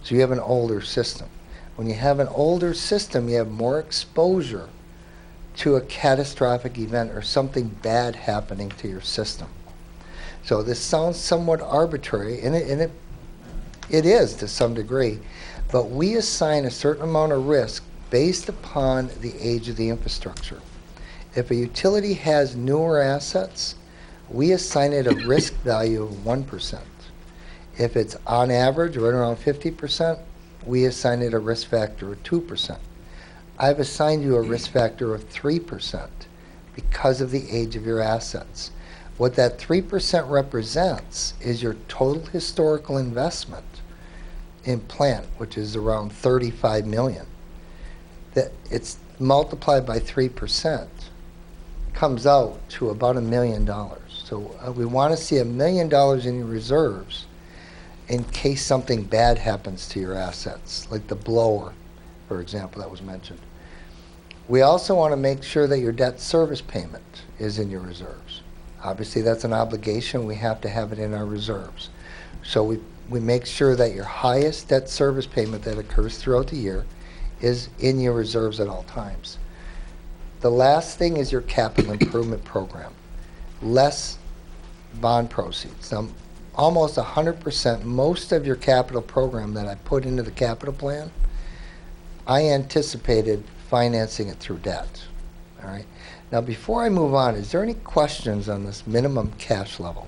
S4: So you have an older system. When you have an older system, you have more exposure to a catastrophic event or something bad happening to your system. So this sounds somewhat arbitrary, and it is to some degree, but we assign a certain amount of risk based upon the age of the infrastructure. If a utility has newer assets, we assign it a risk value of 1%. If it's on average right around 50%, we assign it a risk factor of 2%. I've assigned you a risk factor of 3% because of the age of your assets. What that 3% represents is your total historical investment in plant, which is around $35 million. That it's multiplied by 3%, comes out to about $1 million. So we want to see $1 million in your reserves in case something bad happens to your assets, like the blower, for example, that was mentioned. We also want to make sure that your debt service payment is in your reserves. Obviously, that's an obligation. We have to have it in our reserves. So we make sure that your highest debt service payment that occurs throughout the year is in your reserves at all times. The last thing is your capital improvement program. Less bond proceeds. Now, almost 100%, most of your capital program that I put into the capital plan, I anticipated financing it through debt. All right. Now, before I move on, is there any questions on this minimum cash level?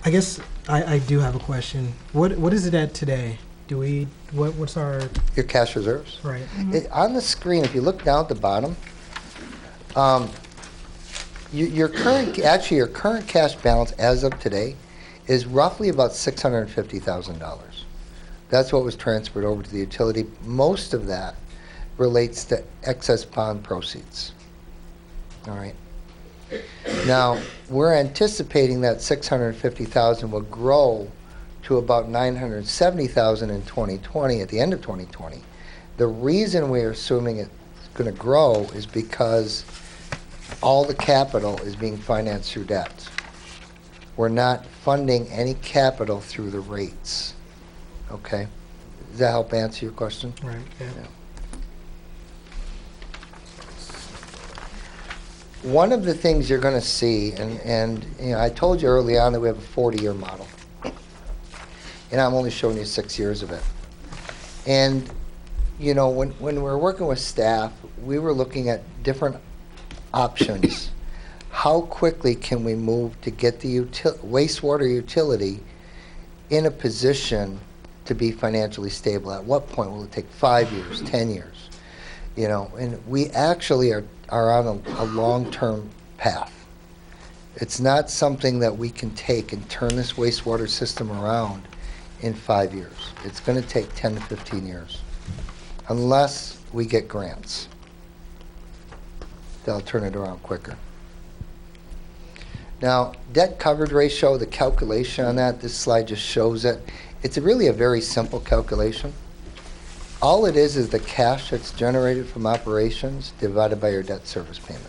S11: I guess I do have a question. What is it at today? What's our
S4: Your cash reserves?
S11: right?
S4: On the screen, if you look down at the bottom, your current cash balance as of today is roughly about $650,000. That's what was transferred over to the utility. Most of that relates to excess bond proceeds. All right. Now, we're anticipating that $650,000 will grow to about $970,000 in 2020, at the end of 2020. The reason we're assuming it's going to grow is because all the capital is being financed through debt. We're not funding any capital through the rates. Okay? Does that help answer your question?
S11: Right. Yeah.
S4: One of the things you're going to see, and you know, I told you early on that we have a 40-year model. And I'm only showing you 6 years of it. And, you know, when we're working with staff, we were looking at different options. How quickly can we move to get the wastewater utility in a position to be financially stable? At what point will it take 5 years, 10 years? You know, and we actually are on a long-term path. It's not something that we can take and turn this wastewater system around in 5 years. It's going to take 10 to 15 years, unless we get grants. They'll turn it around quicker. Now, debt coverage ratio, the calculation on that, this slide just shows it. It's really a very simple calculation. All it is the cash that's generated from operations divided by your debt service payment.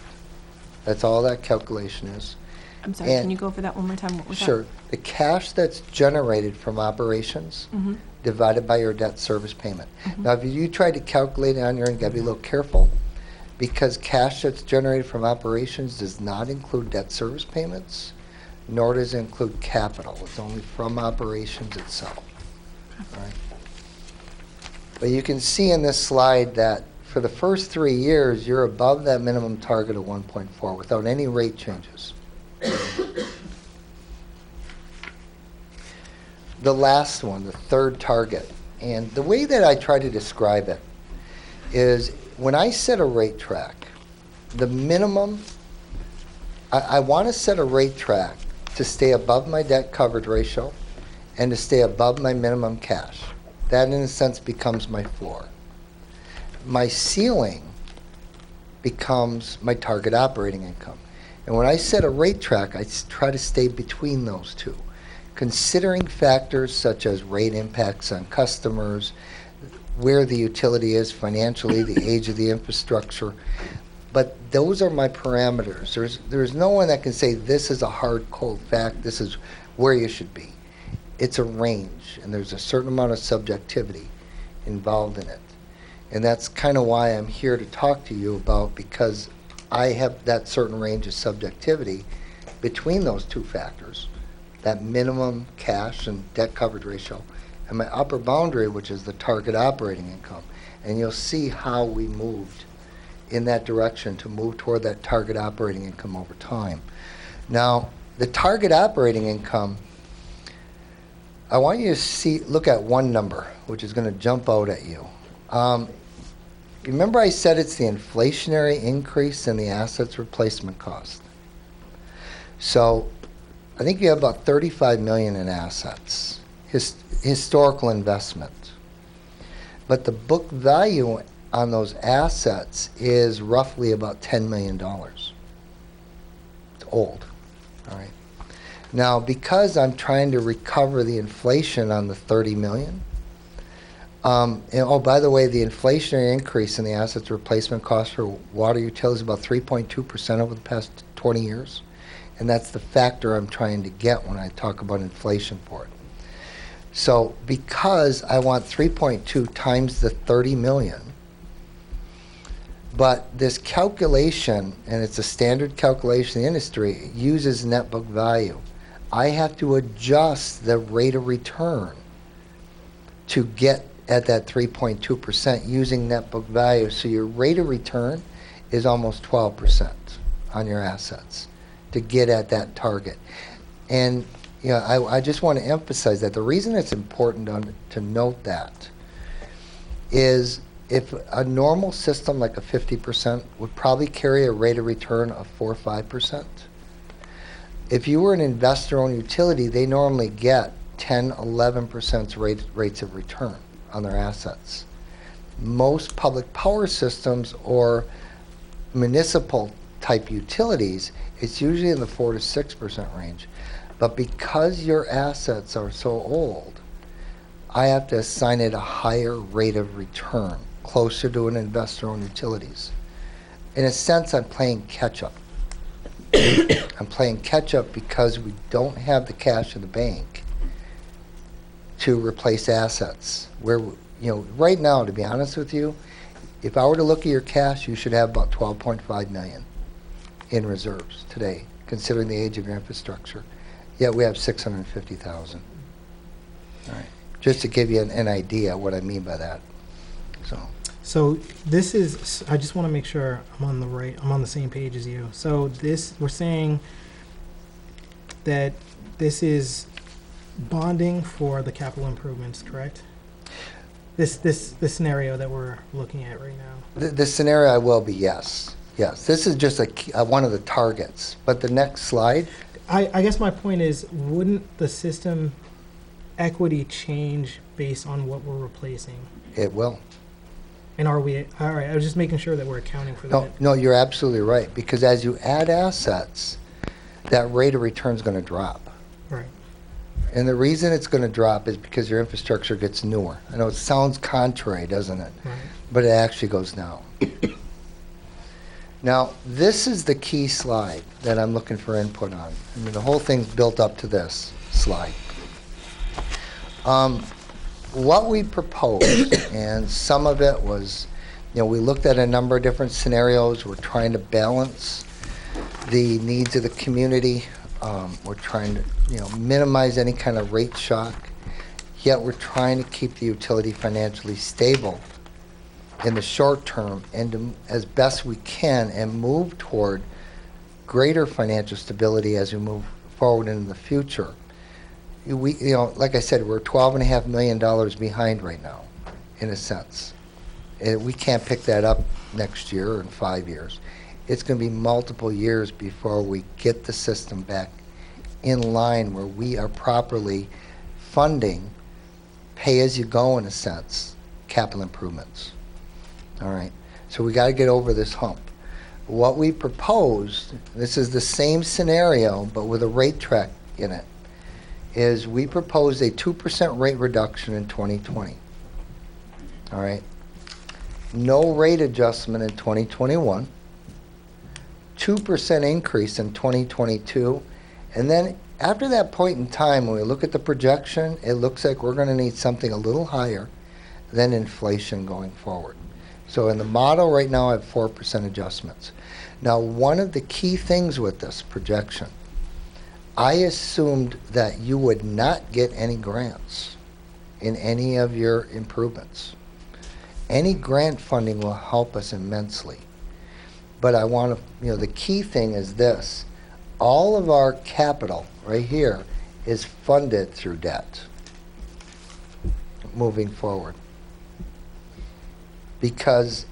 S4: That's all that calculation is.
S7: I'm sorry,
S4: And-
S7: can you go over that one more time? What was
S4: Sure. The cash that's generated from operations
S7: that? Mm-hmm.
S4: divided by your debt service payment. Now, if you try to calculate it on your end, you got to be a little careful, because cash that's generated from operations does not include debt service payments, nor does it include capital. It's only from operations itself. All right. But you can see in this slide that for the first 3 years, you're above that minimum target of 1.4 without any rate changes. The last one, the third target, and the way that I try to describe it is when I set a rate track, the minimum, I want to set a rate track to stay above my debt coverage ratio and to stay above my minimum cash. That, in a sense, becomes my floor. My ceiling becomes my target operating income. And when I set a rate track, I try to stay between those two, considering factors such as rate impacts on customers, where the utility is financially, the age of the infrastructure. But those are my parameters. There's no one that can say this is a hard, cold fact, this is where you should be. It's a range, and there's a certain amount of subjectivity involved in it. And that's kind of why I'm here to talk to you about, because I have that certain range of subjectivity between those two factors, that minimum cash and debt coverage ratio, and my upper boundary, which is the target operating income. And you'll see how we moved in that direction to move toward that target operating income over time. Now, the target operating income, I want you to look at one number, which is going to jump out at you. Remember I said it's the inflationary increase in the assets replacement cost. So I think you have about $35 million in assets, historical investment. But the book value on those assets is roughly about $10 million. It's old, all right? Now, because I'm trying to recover the inflation on the $30 million, And, oh, by the way, the inflationary increase in the assets replacement cost for water utilities is about 3.2% over the past 20 years. And that's the factor I'm trying to get when I talk about inflation for it. So because I want 3.2 times the 30 million, but this calculation, and it's a standard calculation in the industry, uses net book value. I have to adjust the rate of return to get at that 3.2% using net book value. So your rate of return is almost 12% on your assets to get at that target. And you know, I just want to emphasize that the reason it's important to note that is if a normal system like a 50% would probably carry a rate of return of 4 or 5%. If you were an investor-owned utility, they normally get 10, 11% rates of return on their assets. Most public power systems or municipal type utilities, it's usually in the 4 to 6% range. But because your assets are so old, I have to assign it a higher rate of return, closer to an investor-owned utilities. In a sense, I'm playing catch-up. I'm playing catch-up because we don't have the cash in the bank to replace assets. Where, you know, right now, to be honest with you, if I were to look at your cash, you should have about 12.5 million in reserves today, considering the age of your infrastructure. Yet we have 650,000. All right, just to give you an idea of what I mean by that.
S11: So this is, I just want to make sure I'm on the same page as you. So this, we're saying that this is bonding for the capital improvements, correct? This scenario that we're looking at right now.
S4: The scenario will be yes. Yes, this is just one of the targets. But the next slide.
S11: I guess my point is, wouldn't the system equity change based on what we're replacing?
S4: It will.
S11: And are we, all right, I was just making sure that we're accounting for that.
S4: No, you're absolutely right. Because as you add assets, that rate of return is going to drop.
S11: Right.
S4: And the reason it's going to drop is because your infrastructure gets newer. I know it sounds contrary, doesn't it?
S11: Right.
S4: But it actually goes down. Now, this is the key slide that I'm looking for input on. I mean, the whole thing's built up to this slide. What we proposed, and some of it was, you know, we looked at a number of different scenarios. We're trying to balance the needs of the community. We're trying to, you know, minimize any kind of rate shock. Yet we're trying to keep the utility financially stable in the short term and to, as best we can, and move toward greater financial stability as we move forward into the future. We, you know, like I said, we're $12.5 million behind right now, in a sense. We can't pick that up next year or in 5 years. It's going to be multiple years before we get the system back in line where we are properly funding, pay-as-you-go in a sense, capital improvements. All right, so we got to get over this hump. What we proposed, this is the same scenario, but with a rate track in it, is we proposed a 2% rate reduction in 2020. All right, no rate adjustment in 2021, 2% increase in 2022, and then after that point in time, when we look at the projection, it looks like we're going to need something a little higher than inflation going forward. So in the model right now, I have 4% adjustments. Now, one of the key things with this projection, I assumed that you would not get any grants in any of your improvements. Any grant funding will help us immensely. But I want to, you know, the key thing is this. All of our capital right here is funded through debt moving forward. Because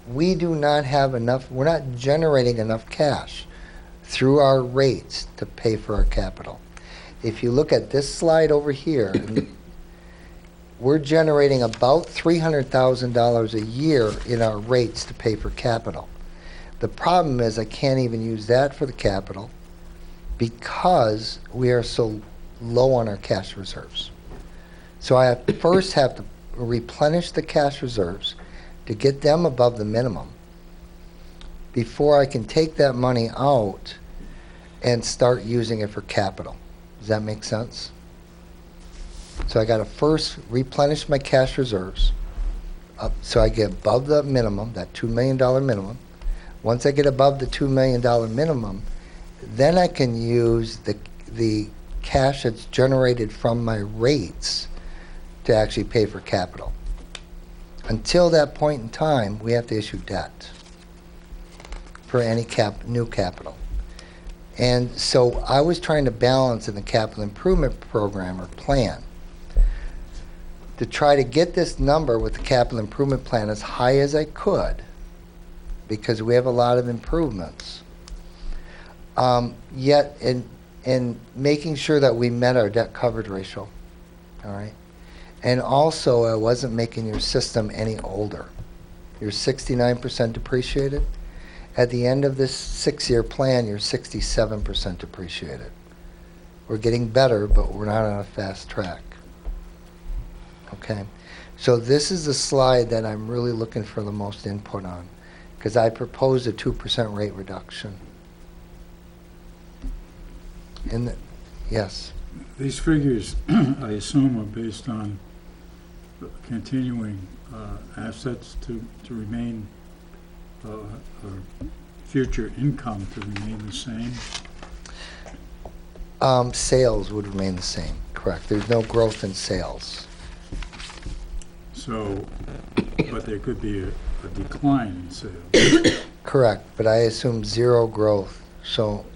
S4: we do not have enough, we're not generating enough cash through our rates to pay for our capital. If you look at this slide over here, we're generating about $300,000 a year in our rates to pay for capital. The problem is I can't even use that for the capital because we are so low on our cash reserves. So I first have to replenish the cash reserves to get them above the minimum before I can take that money out and start using it for capital. Does that make sense? So I got to first replenish my cash reserves up so I get above the minimum, that $2 million minimum. Once I get above the $2 million minimum, then I can use the cash that's generated from my rates to actually pay for capital. Until that point in time, we have to issue debt for any new capital. And so I was trying to balance in the capital improvement program or plan to try to get this number with the capital improvement plan as high as I could, because we have a lot of improvements. Yet in making sure that we met our debt coverage ratio, all right? And also, I wasn't making your system any older. You're 69% depreciated. At the end of this 6-year plan, you're 67% depreciated. We're getting better, but we're not on a fast track. Okay? So this is the slide that I'm really looking for the most input on, because I proposed a 2% rate reduction. Yes?
S12: These figures, I assume, are based on continuing assets to remain, or future income to remain the same?
S4: Sales would remain the same, correct. There's no growth in sales.
S12: So, but there could be a decline in sales.
S4: Correct, but I assume zero growth. So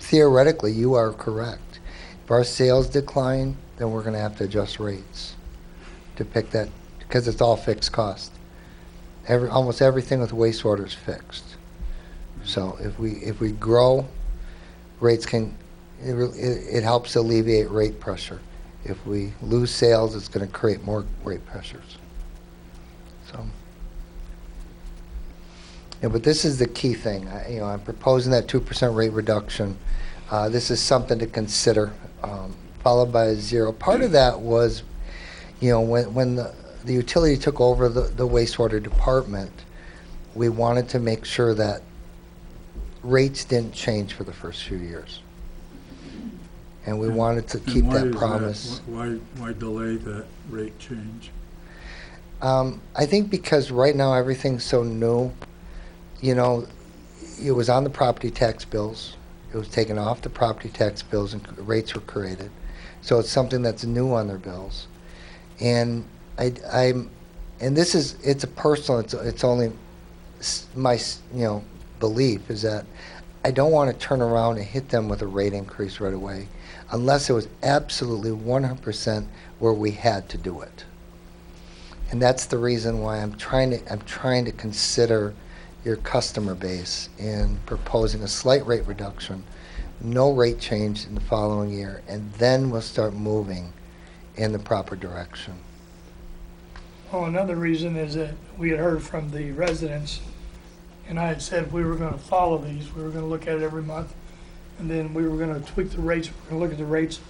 S4: theoretically, you are correct. If our sales decline, then we're going to have to adjust rates to pick that, because it's all fixed cost. Almost everything with wastewater is fixed. So if we grow, rates can, it helps alleviate rate pressure. If we lose sales, it's going to create more rate pressures. So, yeah, but this is the key thing. I'm proposing that 2% rate reduction. This is something to consider, followed by a zero. Part of that was, when the utility took over the wastewater department, we wanted to make sure that rates didn't change for the first few years. And we wanted to keep that promise.
S12: Why delay that rate change?
S4: I think because right now everything's so new. It was on the property tax bills. It was taken off the property tax bills and rates were created. So it's something that's new on their bills. And it's a personal, it's only my, belief is that I don't want to turn around and hit them with a rate increase right away unless it was absolutely 100% where we had to do it. And that's the reason why I'm trying to consider your customer base in proposing a slight rate reduction, no rate change in the following year, and then we'll start moving in the proper direction.
S1: Well, another reason is that we had heard from the residents, and I had said we were going to follow these. We were going to look at it every month, and then we were going to tweak the rates. We were going to look at the rates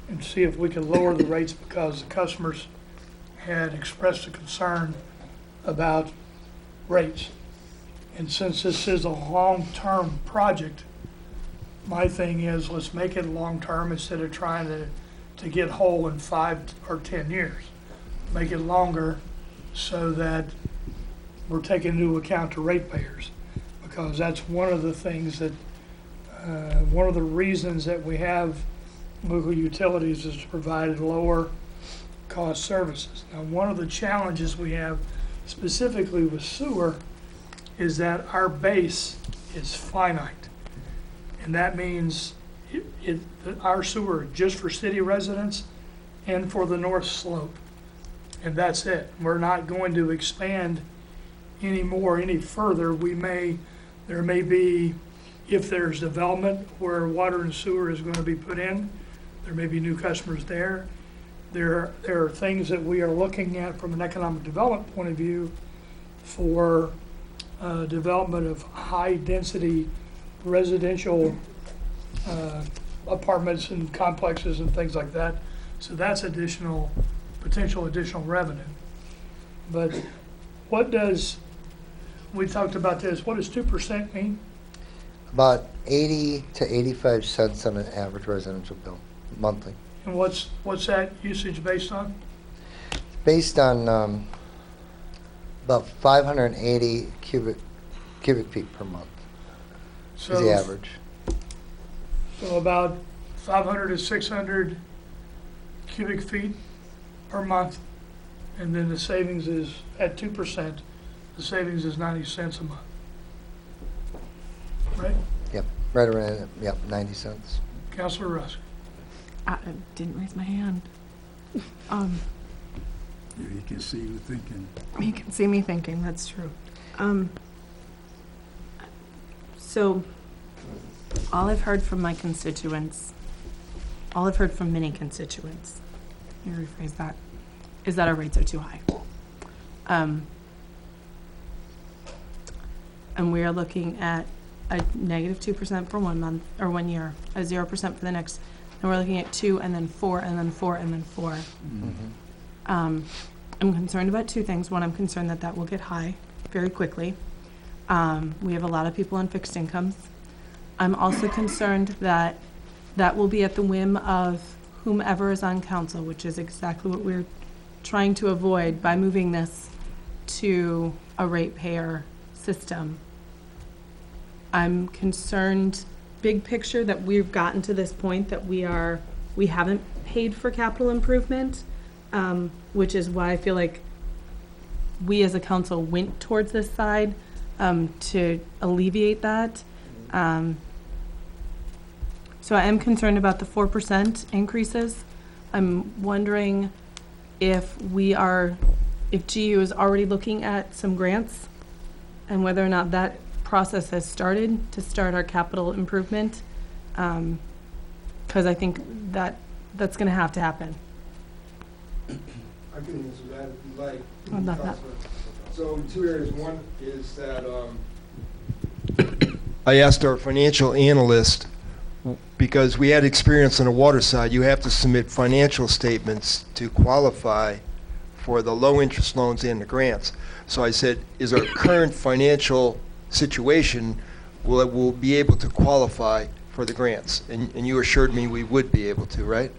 S1: and see if we could lower the rates because the customers had expressed a concern about rates. And since this is a long-term project, my thing is let's make it long-term instead of trying to get whole in 5 or 10 years. Make it longer so that we're taking into account the ratepayers, because that's one of the things that, one of the reasons that we have local utilities is to provide lower cost services. Now, one of the challenges we have specifically with sewer is that our base is finite. And that means that our sewer is just for city residents and for the North Slope. And that's it. We're not going to expand any further. There may be, if there's development where water and sewer is going to be put in, there may be new customers there. There are things that we are looking at from an economic development point of view for development of high-density residential apartments and complexes and things like that. So that's potential additional revenue. But what does, we talked about this, what does 2% mean?
S4: About 80 to 85 cents on an average residential bill monthly.
S1: And what's that usage based on?
S4: Based on about 580 cubic feet per month is
S1: So,
S4: the average.
S1: so about 500 to 600 cubic feet per month. And then the savings is, at 2%, the savings is 90 cents a month. Right?
S4: Yep, right around, yep, 90 cents.
S1: Councilor Rusk.
S7: I didn't raise my hand.
S12: Yeah, you can see you thinking.
S7: You can see me thinking, that's true. So, all I've heard from my constituents, all I've heard from many constituents, let me rephrase that, is that our rates are too high. And we are looking at a negative 2% for 1 month, or 1 year, a 0% for the next, and we're looking at 2, and then 4, and then 4, and then 4. I'm concerned about two things. One, I'm concerned that that will get high very quickly. We have a lot of people on fixed incomes. I'm also concerned that that will be at the whim of whomever is on council, which is exactly what we're trying to avoid by moving this to a ratepayer system. I'm concerned, big picture, that we've gotten to this point that we haven't paid for capital improvement, which is why I feel like we as a council went towards this side to alleviate that. So I am concerned about the 4% increases. I'm wondering if if GU is already looking at some grants and whether or not that process has started to start our capital improvement. Because I think that's going to have to happen.
S9: I can answer that if you like.
S7: I'd love that.
S9: So in two areas. One is that
S10: I asked our financial analyst, because we had experience on the water side, you have to submit financial statements to qualify for the low interest loans and the grants. So I said, is our current financial situation, we'll be able to qualify for the grants? And you assured me we would be able to, right?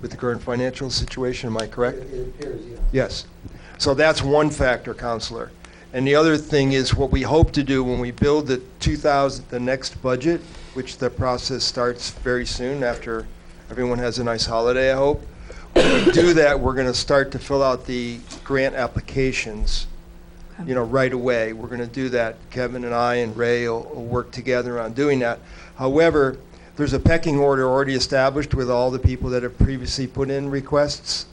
S10: With the current financial situation, am I correct?
S4: It appears, yeah.
S10: Yes. So that's one factor, Counselor. And the other thing is what we hope to do when we build the next budget, which the process starts very soon after everyone has a nice holiday, I hope. When we do that, we're going to start to fill out the grant applications, right away. We're going to do that. Kevin and I and Ray will work together on doing that. However, there's a pecking order already established with all the people that have previously put in requests.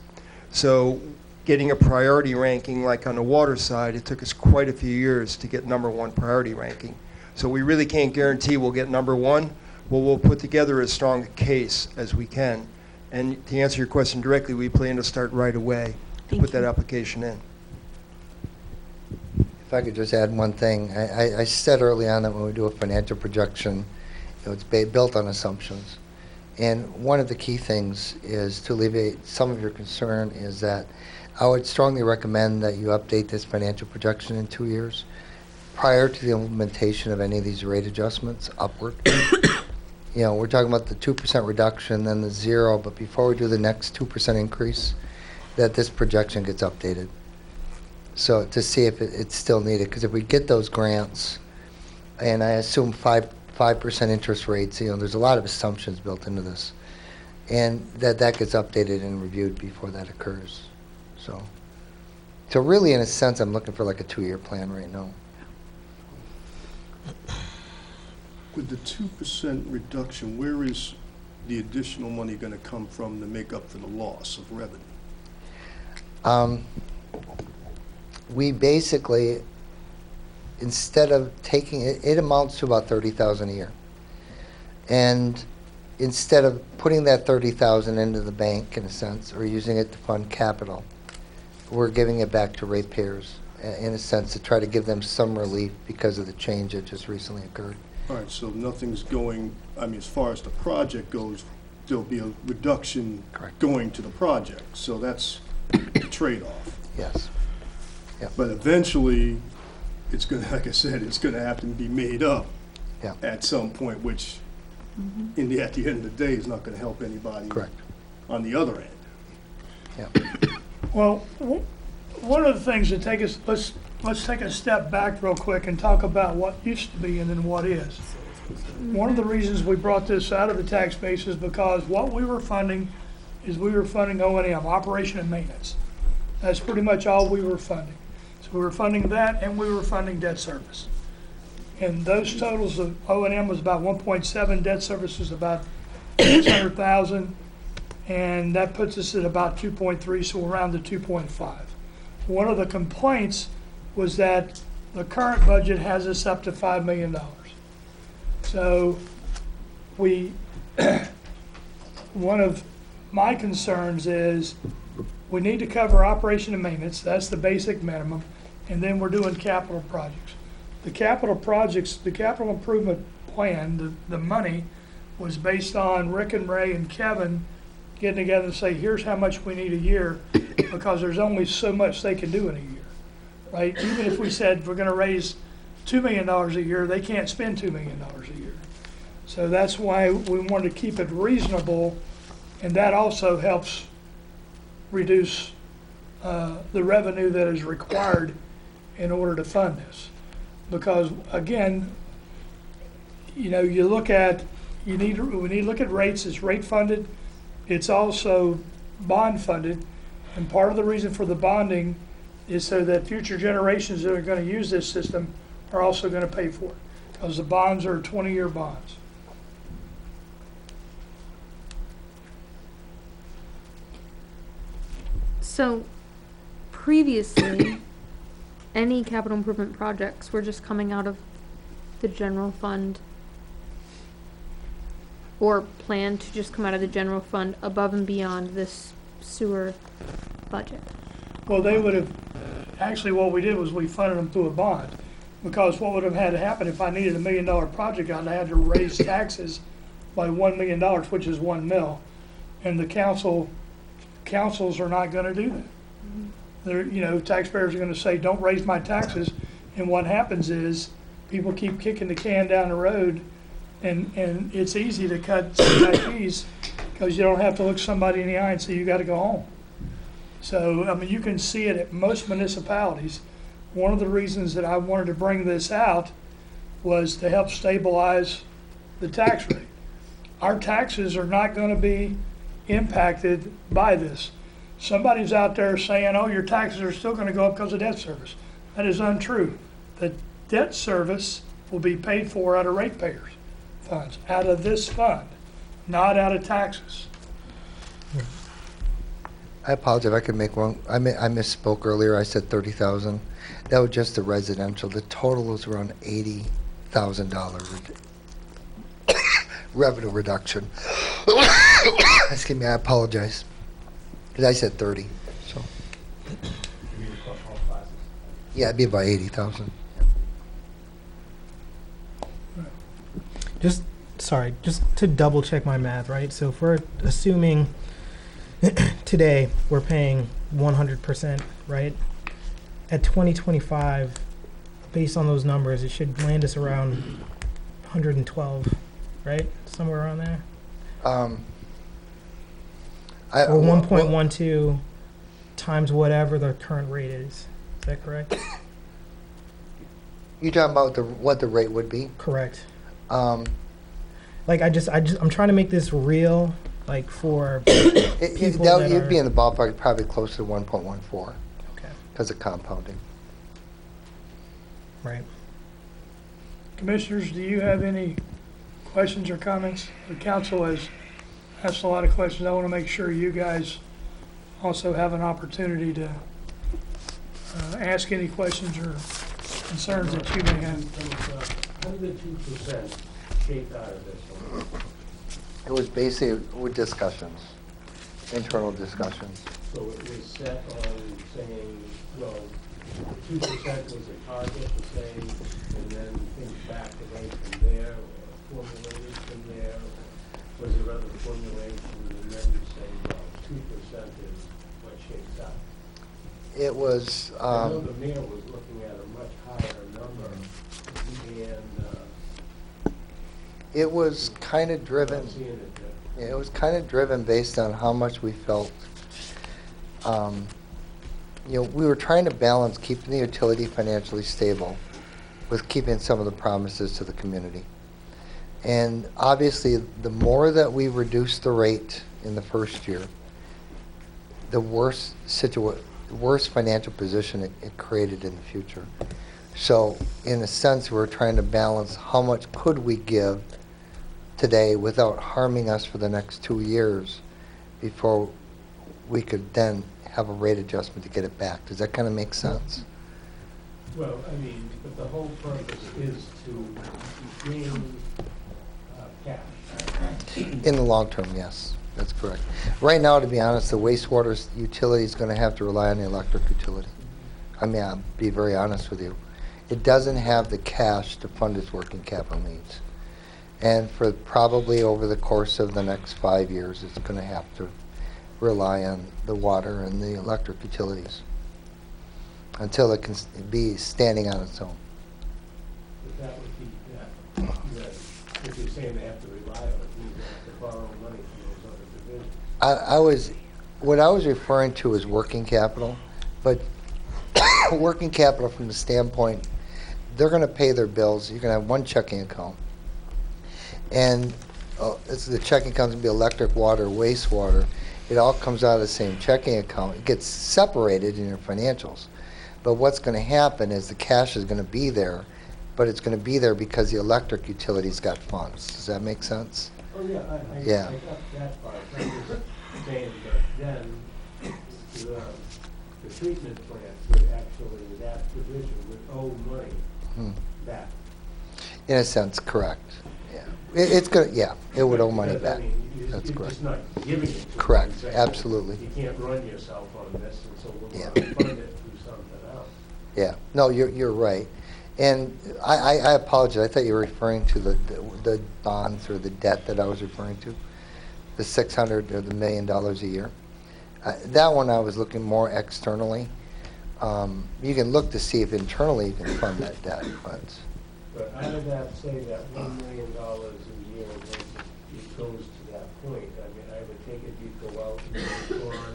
S10: So getting a priority ranking, like on the water side, it took us quite a few years to get #1 priority ranking. So we really can't guarantee we'll get #1. Well, we'll put together as strong a case as we can. And to answer your question directly, we plan to start right away to put that application in.
S4: If I could just add one thing. I said early on that when we do a financial projection, it's built on assumptions. And one of the key things is to alleviate some of your concern is that I would strongly recommend that you update this financial projection in 2 years prior to the implementation of any of these rate adjustments upward. We're talking about the 2% reduction, then the 0, but before we do the next 2% increase, that this projection gets updated. So to see if it's still needed, because if we get those grants, and I assume 5% interest rates, there's a lot of assumptions built into this, and that gets updated and reviewed before that occurs. So really, in a sense, I'm looking for like a 2-year plan right now.
S8: With the 2% reduction, where is the additional money going to come from to make up for the loss of revenue?
S4: We basically, instead of taking it amounts to about $30,000 a year. And instead of putting that $30,000 into the bank, in a sense, or using it to fund capital, we're giving it back to ratepayers, in a sense, to try to give them some relief because of the change that just recently occurred.
S8: All right, so nothing's going, as far as the project goes, there'll be a reduction
S4: Correct.
S8: going to the project. So that's the trade-off.
S4: Yes. Yeah.
S8: But eventually, it's gonna, like I said, it's gonna have to be made up
S4: Yeah.
S8: at some point, which at the end of the day is not gonna help anybody
S4: Correct.
S8: on the other end.
S4: Yeah.
S1: Well, one of the things that take us, let's take a step back real quick and talk about what used to be and then what is. One of the reasons we brought this out of the tax base is because what we were funding is we were funding O&M, operation and maintenance. That's pretty much all we were funding. So we were funding that and we were funding debt service. And those totals of O&M was about 1.7, debt service was about 600,000, and that puts us at about 2.3, so around the 2.5. One of the complaints was that the current budget has us up to $5 million. So one of my concerns is we need to cover operation and maintenance, that's the basic minimum, and then we're doing capital projects. The capital projects, the capital improvement plan, the money was based on Rick and Ray and Kevin getting together and say, here's how much we need a year, because there's only so much they can do in a year, right? Even if we said we're gonna raise $2 million a year, they can't spend $2 million a year. So that's why we wanted to keep it reasonable, and that also helps reduce the revenue that is required in order to fund this. Because again, you know, we need to look at rates. It's rate funded. It's also bond funded, and part of the reason for the bonding is so that future generations that are going to use this system are also going to pay for it, because the bonds are 20-year bonds.
S5: So previously, any capital improvement projects were just coming out of the general fund, or planned to just come out of the general fund above and beyond this sewer budget.
S1: Well, they would have, actually what we did was we funded them through a bond, because what would have had to happen if I needed $1 million project out, I had to raise taxes by $1 million, which is 1 mil, and the councils are not gonna do that. They're, you know, taxpayers are gonna say, don't raise my taxes, and what happens is, people keep kicking the can down the road, and it's easy to cut CIPs, because you don't have to look somebody in the eye and say, you gotta go home. So, I mean, you can see it at most municipalities. One of the reasons that I wanted to bring this out was to help stabilize the tax rate. Our taxes are not gonna be impacted by this. Somebody's out there saying, oh, your taxes are still gonna go up because of debt service. That is untrue. The debt service will be paid for out of ratepayers funds, out of this fund, not out of taxes.
S4: I apologize if I could make one, I misspoke earlier, I said 30,000. That was just the residential. The total was around $80,000 revenue reduction. Excuse me, I apologize. Because I said 30, so. Yeah, it'd be about 80,000.
S11: Just to double check my math, right? So if we're assuming today we're paying 100%, right? At 2025, based on those numbers, it should land us around 112, right? Somewhere around there. Or 1.12 times whatever the current rate is. Is that correct?
S4: You talking about what the rate would be?
S11: Correct. Like I'm trying to make this real, like for people that
S4: You'd
S11: are,
S4: be in the ballpark, probably close to 1.14
S11: okay,
S4: because of compounding.
S11: right.
S1: Commissioners, do you have any questions or comments? The council has asked a lot of questions. I want to make sure you guys also have an opportunity to ask any questions or concerns that you may have.
S13: How did the 2% shape out of this one?
S4: It was basically with discussions, internal discussions.
S13: So it was set on saying, well, 2% was a target to say, and then things backed away from there, or formulated from there, or was there other formulation, and then you say, well, 2% is what shapes out?
S4: It was
S13: I know the mayor was looking at a much higher number, and
S4: It was kind of
S13: I'm
S4: driven.
S13: not seeing it there.
S4: Yeah, it was kind of driven based on how much we felt. We were trying to balance keeping the utility financially stable with keeping some of the promises to the community. And obviously, the more that we reduced the rate in the first year, the worse financial position it created in the future. So, in a sense, we're trying to balance how much could we give today without harming us for the next 2 years before we could then have a rate adjustment to get it back. Does that kind of make sense?
S13: Well, I mean, but the whole purpose is to gain cash.
S4: In the long term, yes, that's correct. Right now, to be honest, the wastewater utility is going to have to rely on the electric utility. I mean, I'll be very honest with you. It doesn't have the cash to fund its working capital needs. And for probably over the course of the next 5 years, it's going to have to rely on the water and the electric utilities until it can be standing on its own.
S13: But that would be, if you're saying they have to rely on it, means they have to borrow money from those other divisions.
S4: What I was referring to is working capital, but working capital from the standpoint, they're going to pay their bills. You're going to have one checking account. And the checking account can be electric, water, wastewater. It all comes out of the same checking account. It gets separated in your financials. But what's going to happen is the cash is going to be there, but it's going to be there because the electric utility's got funds. Does that make sense?
S13: Oh, yeah, I
S4: Yeah.
S13: got that part. I'm just saying that then the treatment plant would actually, that division would owe money back.
S4: In a sense, correct. Yeah. It's going to, yeah, it would owe money
S13: Because, I
S4: back.
S13: mean,
S4: That's
S13: you're
S4: correct.
S13: just not giving it to them.
S4: Correct,
S13: You're saying
S4: absolutely.
S13: You can't run yourself on this, and so we're
S4: Yeah.
S13: going to fund it through something else.
S4: Yeah, no, you're right. And I apologize, I thought you were referring to the bonds or the debt that I was referring to, the $600 or the $1 million a year. That one I was looking more externally. You can look to see if internally you can fund that debt, but.
S13: But out of that, say that $1 million a year, when it goes to that point, I mean, I would take it, you'd go out and go on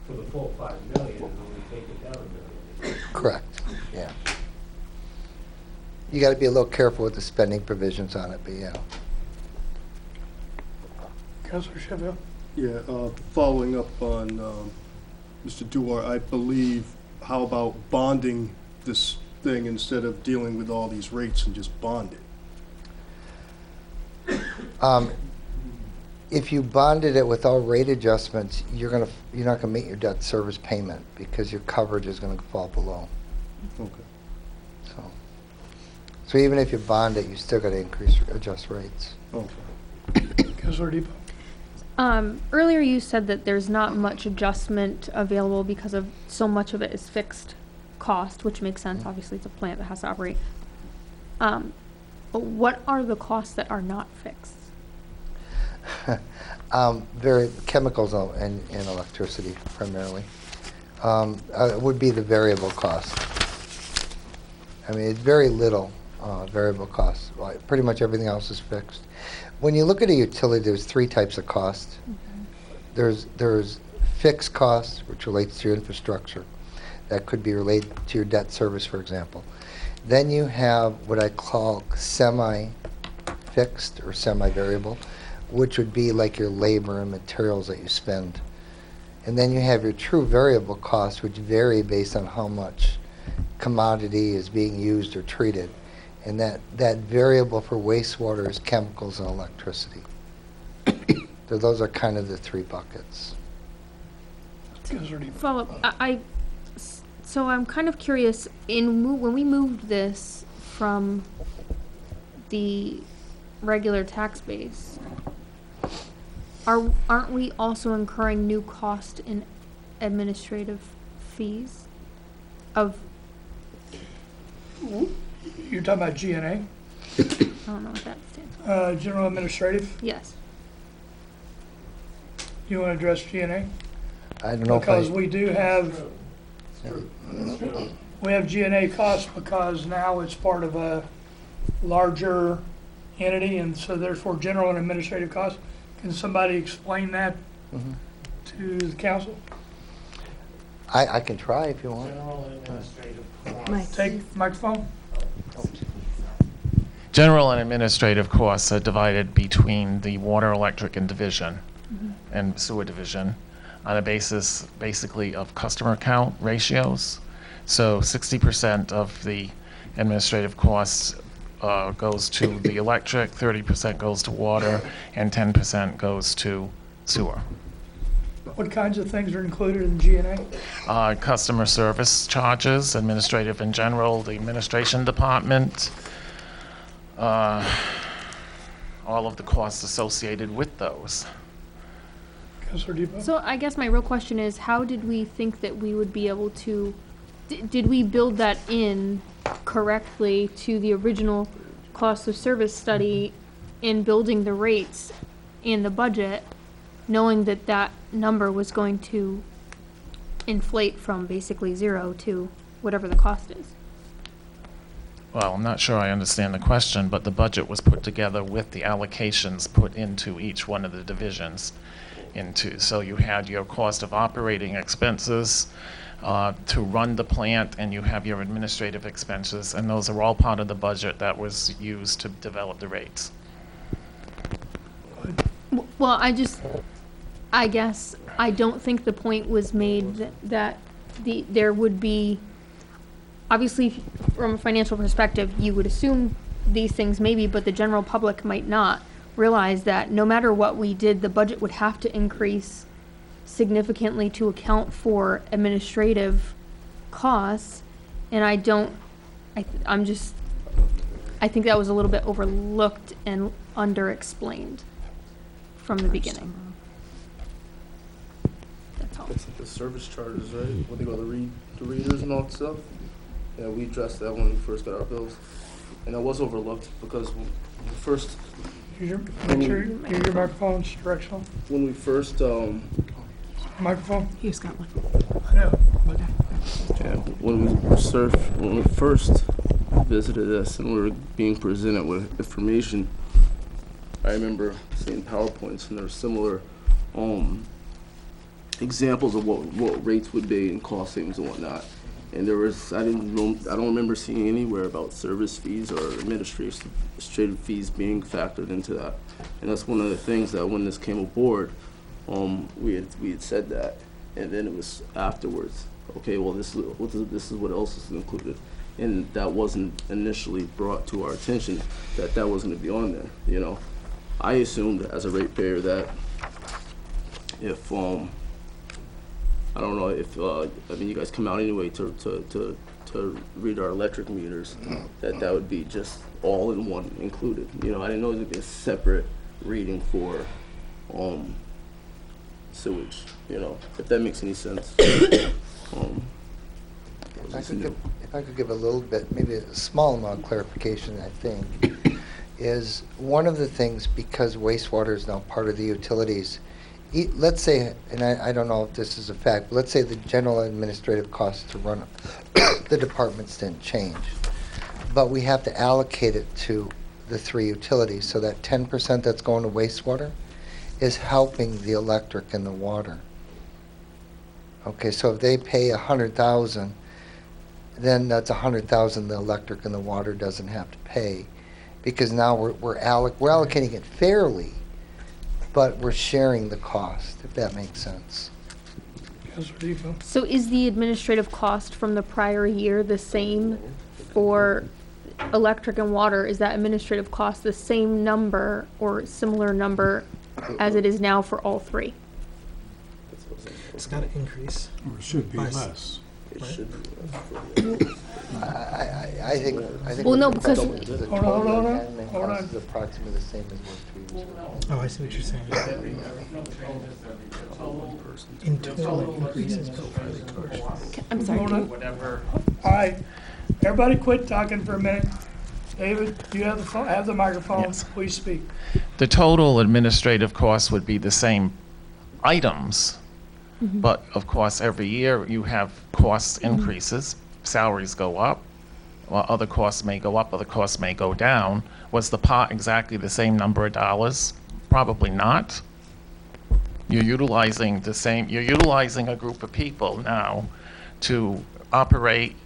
S13: for the full $5 million, and then we take it down $1 million.
S4: Correct, yeah. You got to be a little careful with the spending provisions on it, but yeah.
S1: Councilor Sheffield?
S8: Yeah, following up on Mr. Duar, I believe, how about bonding this thing instead of dealing with all these rates and just bond it?
S4: If you bonded it without rate adjustments, you're not going to meet your debt service payment because your coverage is going to fall below.
S8: Okay.
S4: So even if you bond it, you still got to adjust rates.
S8: Okay.
S1: Councilor Depot?
S5: Earlier you said that there's not much adjustment available because of so much of it is fixed cost, which makes sense. Obviously, it's a plant that has to operate. But what are the costs that are not fixed?
S4: Very chemicals and electricity primarily would be the variable cost. I mean, it's very little variable cost. Pretty much everything else is fixed. When you look at a utility, there's 3 types of cost. There's fixed costs, which relates to your infrastructure. That could be related to your debt service, for example. Then you have what I call semi-fixed or semi-variable, which would be like your labor and materials that you spend. And then you have your true variable costs, which vary based on how much commodity is being used or treated. And that variable for wastewater is chemicals and electricity. So those are kind of the 3 buckets.
S1: Councilor Depot?
S5: Follow up. So I'm kind of curious, when we moved this from the regular tax base, aren't we also incurring new cost in administrative fees of?
S1: You're talking about GNA?
S5: I don't know what that stands for.
S1: General Administrative?
S5: Yes.
S1: You want to address GNA?
S4: I don't know
S1: Because
S4: if
S1: we do have, We have G&A costs because now it's part of a larger entity, and so therefore general and administrative costs. Can somebody explain that to the council?
S4: I can try if you want.
S13: General and administrative
S7: Mike.
S13: costs.
S1: Take microphone.
S14: General and administrative costs are divided between the water, electric, and division, and sewer division, on a basis basically of customer count ratios. So 60% of the administrative costs goes to the electric, 30% goes to water, and 10% goes to sewer.
S1: What kinds of things are included in G&A?
S14: Customer service charges, administrative in general, the administration department, all of the costs associated with those.
S1: Councilor Depot?
S5: So I guess my real question is, how did we think that we would be able to, did we build that in correctly to the original cost of service study in building the rates in the budget, knowing that that number was going to inflate from basically 0 to whatever the cost is?
S14: Well, I'm not sure I understand the question, but the budget was put together with the allocations put into each one of the divisions. So you had your cost of operating expenses to run the plant, and you have your administrative expenses, and those are all part of the budget that was used to develop the rates.
S5: Well, I guess I don't think the point was made that there would be, obviously, from a financial perspective, you would assume these things maybe, but the general public might not realize that no matter what we did, the budget would have to increase significantly to account for administrative costs. And I think that was a little bit overlooked and underexplained from the beginning. That's all.
S15: It's the service charges, right? What they call the readers and all that stuff. Yeah, we addressed that when we first got our bills. And that was overlooked because first...
S1: Use your microphone's directional.
S15: When we first...
S1: Microphone?
S7: He's got one.
S1: I know.
S15: Yeah, when we first visited this and we were being presented with information, I remember seeing PowerPoints and there were similar examples of what rates would be and cost savings and whatnot. And there was, I don't remember seeing anywhere about service fees or administrative fees being factored into that. And that's one of the things that when this came aboard, we had said that, and then it was afterwards. Okay, well this is what else is included, and that wasn't initially brought to our attention that was going to be on there. You know, I assumed as a ratepayer that if I don't know if I mean you guys come out anyway to read our electric meters, that would be just all in one included. You know, I didn't know there would be a separate reading for sewage. You know, if that makes any sense.
S4: If I could give a little bit, maybe a small amount of clarification, I think, is one of the things, because wastewater is now part of the utilities, let's say, and I don't know if this is a fact, but let's say the general administrative costs to run the departments didn't change, but we have to allocate it to the 3 utilities, so that 10% that's going to wastewater is helping the electric and the water. Okay, so if they pay $100,000, then that's $100,000 the electric and the water doesn't have to pay, because now we're allocating it fairly, but we're sharing the cost, if that makes sense.
S5: So is the administrative cost from the prior year the same for electric and water? Is that administrative cost the same number or similar number as it is now for all 3?
S11: It's got to increase.
S12: Or it should be
S11: By
S12: less.
S15: It should be.
S4: I think.
S5: Well, no, because-
S4: the
S1: Hold
S4: total
S1: on.
S4: admin cost is approximately the same as what 3 years ago.
S11: Oh, I see what you're saying. In total increases bill for the torch.
S5: I'm sorry.
S1: Hold on. All right, everybody quit talking for a minute. David, you have the phone, have the microphone,
S14: Yes.
S1: please speak.
S14: The total administrative cost would be the same items, But of course, every year you have cost increases, salaries go up, while other costs may go up, other costs may go down. Was the pot exactly the same number of dollars? Probably not. You're utilizing a group of people now to operate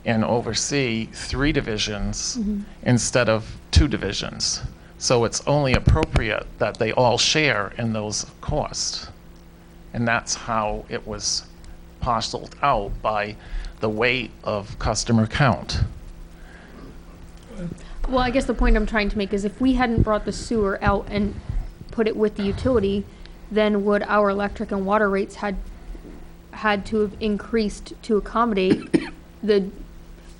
S14: and oversee 3 divisions instead of 2 divisions. So it's only appropriate that they all share in those costs. And that's how it was parceled out by the weight of customer count.
S5: Well, I guess the point I'm trying to make is if we hadn't brought the sewer out and put it with the utility, then would our electric and water rates had to have increased to accommodate the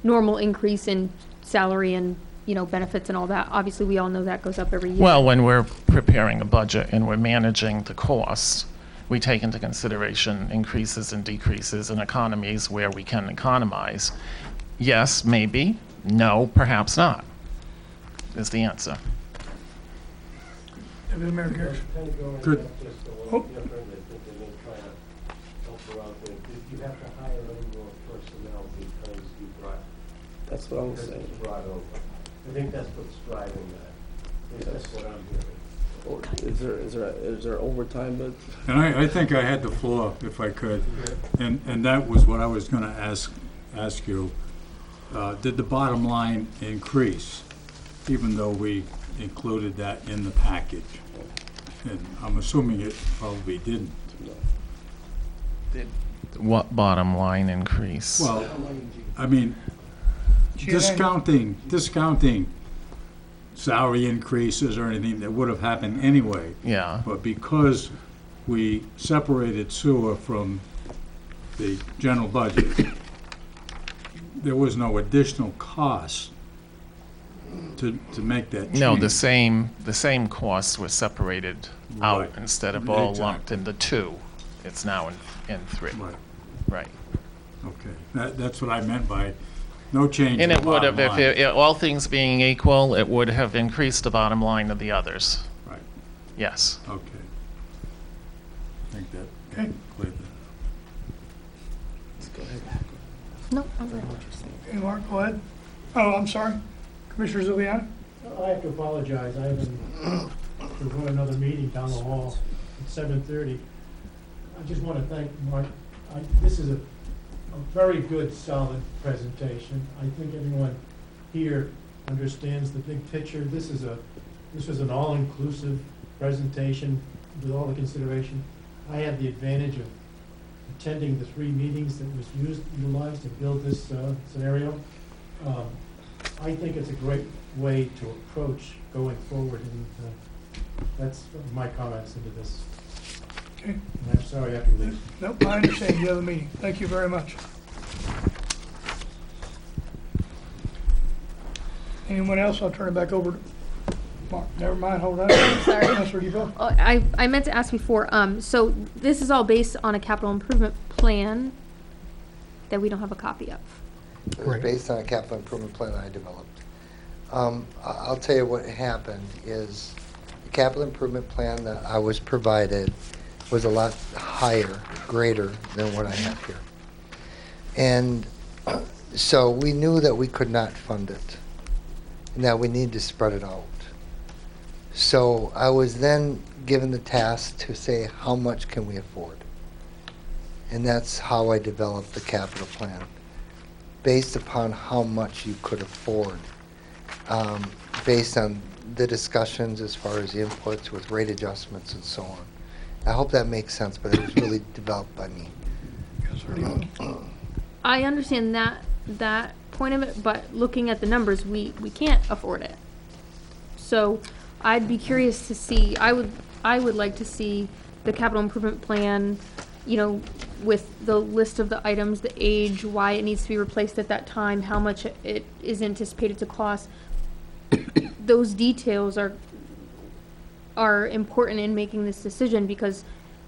S5: normal increase in salary and, you know, benefits and all that? Obviously, we all know that goes up every year.
S14: Well, when we're preparing a budget and we're managing the costs, we take into consideration increases and decreases and economies where we can economize. Yes, maybe. No, perhaps not, is the answer.
S1: Deputy Mayor Garrett.
S13: Kind of going
S12: Good.
S13: up just a
S1: Oh.
S13: little different, I think they may try to help her out with. Did you have to hire any more personnel because you brought,
S15: That's what I'm
S13: because
S15: saying.
S13: it's brought over? I think that's what's driving that. At least that's what I'm hearing.
S15: Or is there overtime, but
S12: And I think I had the floor, if I could, and that was what I was gonna ask you. Did the bottom line increase, even though we included that in the package? And I'm assuming it probably didn't.
S14: What bottom line increase?
S12: Well, I mean, discounting salary increases or anything that would have happened anyway.
S14: Yeah.
S12: But because we separated sewer from the general budget, there was no additional cost to make that change.
S14: No, the same costs were separated out
S12: Right.
S14: instead of all
S12: Exactly.
S14: lumped into 2. It's now in 3.
S12: Right,
S14: Right.
S12: okay. That's what I meant by no change in
S14: And
S12: the
S14: it would
S12: bottom
S14: have,
S12: line.
S14: all things being equal, it would have increased the bottom line of the others.
S12: Right,
S14: Yes.
S12: okay. I think that
S1: Okay.
S12: cleared that.
S15: go ahead.
S5: No, I'm good.
S1: Okay, Mark, go ahead. Oh, I'm sorry. Commissioner Zuliani?
S16: I have to apologize, I haven't, we've got another meeting down the hall at 7:30. I just want to thank Mark, this is a very good, solid presentation. I think everyone here understands the big picture. This was an all-inclusive presentation with all the consideration. I had the advantage of attending the 3 meetings that was utilized to build this scenario. I think it's a great way to approach going forward, and that's my comments into this.
S1: Okay.
S16: And I'm sorry I have to leave.
S1: Nope, I understand. You have a meeting. Thank you very much. Anyone else? I'll turn it back over to Mark. Never mind, hold on.
S5: Sorry.
S1: Councilor Debo?
S5: Oh, I meant to ask before, so this is all based on a capital improvement plan that we don't have a copy of.
S4: It was based on a capital improvement plan that I developed. I'll tell you what happened is the capital improvement plan that I was provided was a lot higher, greater than what I have here. And so we knew that we could not fund it and that we needed to spread it out. So I was then given the task to say, how much can we afford? And that's how I developed the capital plan, based upon how much you could afford, based on the discussions as far as the inputs with rate adjustments and so on. I hope that makes sense, but it was really developed by me.
S5: I understand that point of it, but looking at the numbers, we can't afford it. So I'd be curious to see, I would like to see the capital improvement plan, you know, with the list of the items, the age, why it needs to be replaced at that time, how much it is anticipated to cost. Those details are important in making this decision, because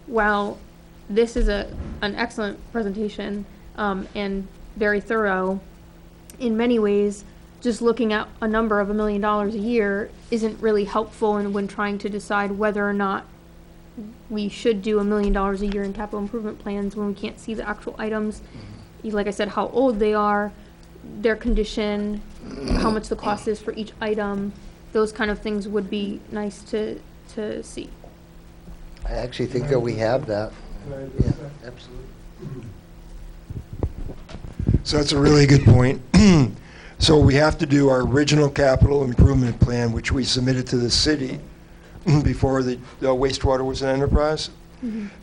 S5: while this is an excellent presentation and very thorough, in many ways, just looking at a number of $1 million a year isn't really helpful in when trying to decide whether or not we should do $1 million a year in capital improvement plans when we can't see the actual items. Like I said, how old they are, their condition, how much the cost is for each item. Those kind of things would be nice to see.
S4: I actually think that we have that.
S16: Can I
S4: Yeah,
S16: address that?
S4: absolutely.
S10: So that's a really good point. So we have to do our original capital improvement plan, which we submitted to the city before the wastewater was an enterprise,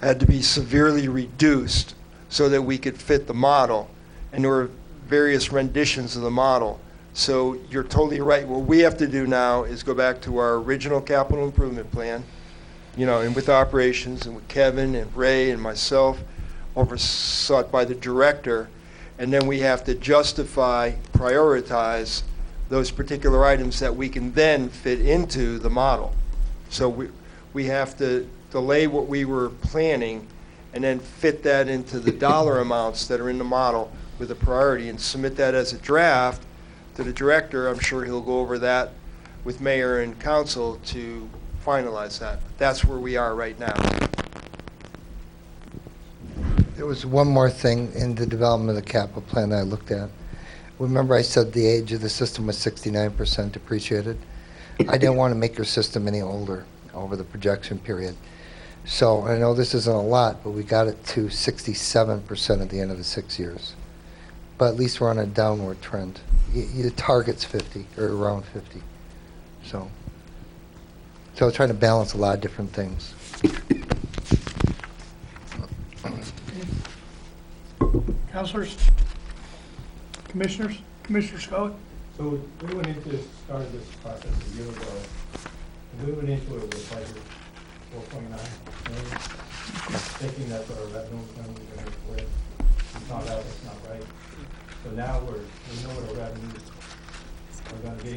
S10: had to be severely reduced so that we could fit the model. And there were various renditions of the model. So you're totally right. What we have to do now is go back to our original capital improvement plan, and with operations and with Kevin and Ray and myself, oversought by the director. And then we have to justify, prioritize those particular items that we can then fit into the model. So we have to delay what we were planning and then fit that into the dollar amounts that are in the model with a priority and submit that as a draft to the director. I'm sure he'll go over that with mayor and council to finalize that. That's where we are right now.
S4: There was one more thing in the development of the capital plan that I looked at. Remember I said the age of the system was 69% depreciated? I didn't want to make your system any older over the projection period. So I know this isn't a lot, but we got it to 67% at the end of the 6 years. But at least we're on a downward trend. The target's 50, or around 50. So I'm trying to balance a lot of different things.
S1: Councilors, commissioners, Commissioner Scott?
S16: So we went into, started this process a year ago, and we went into it with a budget 4.9 million, thinking that's what our revenue plan was going to be with. We found out that's not right. So now we know what our revenues are going to be,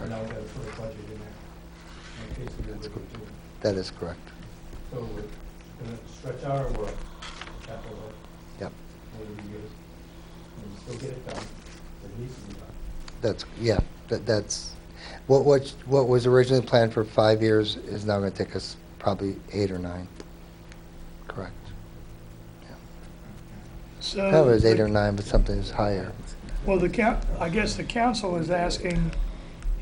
S16: and now we've got to put a budget in there. In case we do.
S4: That is correct.
S16: So we're going to stretch out our work, capital work,
S4: Yep.
S16: over the years, and still get it done. It needs to be done.
S4: That's what was originally planned for 5 years is now going to take us probably 8 or 9. Correct.
S1: So
S4: I thought it was 8 or 9, but something is higher.
S1: Well, I guess the council is asking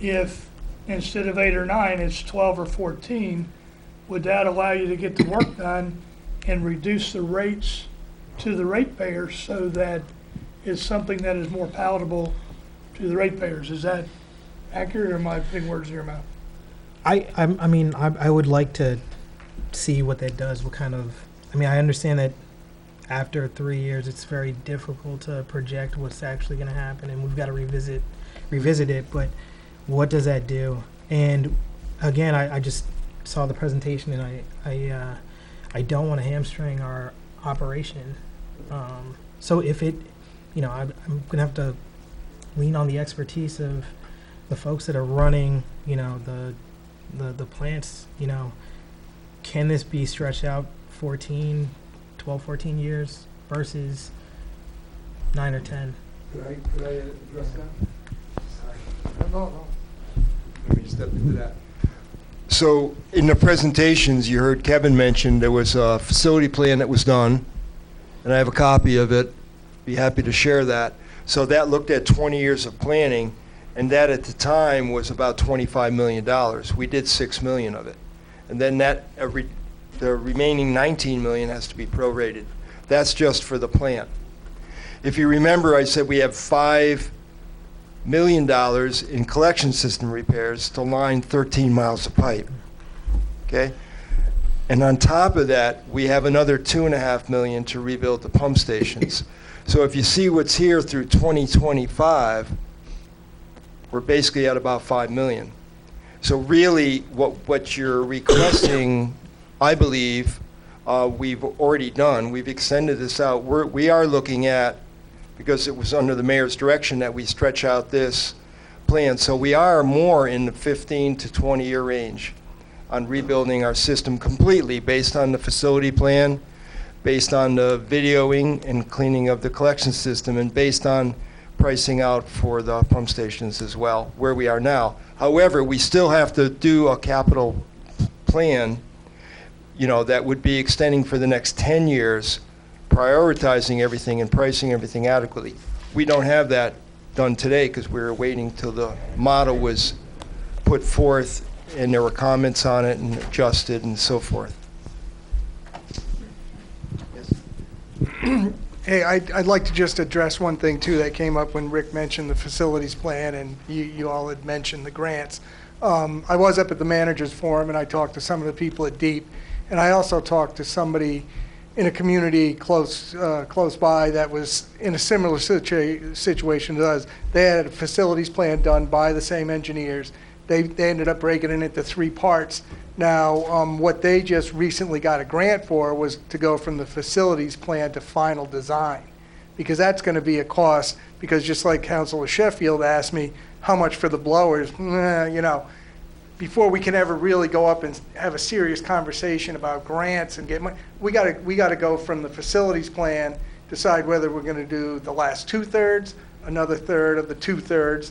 S1: if instead of 8 or 9, it's 12 or 14, would that allow you to get the work done and reduce the rates to the ratepayers so that it's something that is more palatable to the ratepayers? Is that accurate, or am I putting words in your mouth?
S11: I would like to see what that does. I understand that after 3 years, it's very difficult to project what's actually going to happen, and we've got to revisit it. But what does that do? And again, I just saw the presentation, and I don't want to hamstring our operation. So if it, I'm going to have to lean on the expertise of the folks that are running, the plants. Can this be stretched out 12, 14 years versus 9 or 10?
S6: Could I address that? Sorry.
S10: No. Let me step into that. So in the presentations, you heard Kevin mention there was a facility plan that was done, and I have a copy of it. Be happy to share that. So that looked at 20 years of planning, and that at the time was about $25 million. We did $6 million of it. And then the remaining $19 million has to be prorated. That's just for the plant. If you remember, I said we have $5 million in collection system repairs to line 13 miles of pipe. Okay? And on top of that, we have another $2.5 million to rebuild the pump stations. So if you see what's here through 2025, we're basically at about $5 million. So really, what you're requesting, I believe, we've already done. We've extended this out. We are looking at, because it was under the mayor's direction that we stretch out this plan. So we are more in the 15 to 20-year range on rebuilding our system completely based on the facility plan, based on the videoing and cleaning of the collection system, and based on pricing out for the pump stations as well, where we are now. However, we still have to do a capital plan that would be extending for the next 10 years, prioritizing everything and pricing everything adequately. We don't have that done today because we were waiting till the model was put forth and there were comments on it and adjusted and so forth.
S6: Hey, I'd like to just address one thing too that came up when Rick mentioned the facilities plan and you all had mentioned the grants. I was up at the managers forum and I talked to some of the people at DEEP, and I also talked to somebody in a community close by that was in a similar situation to us. They had a facilities plan done by the same engineers. They ended up breaking it into 3 parts. Now, what they just recently got a grant for was to go from the facilities plan to final design, because that's going to be a cost, because just like Councilor Sheffield asked me, how much for the blowers? Before we can ever really go up and have a serious conversation about grants and get money, we got to go from the facilities plan, decide whether we're going to do the last 2/3, another third of the 2/3,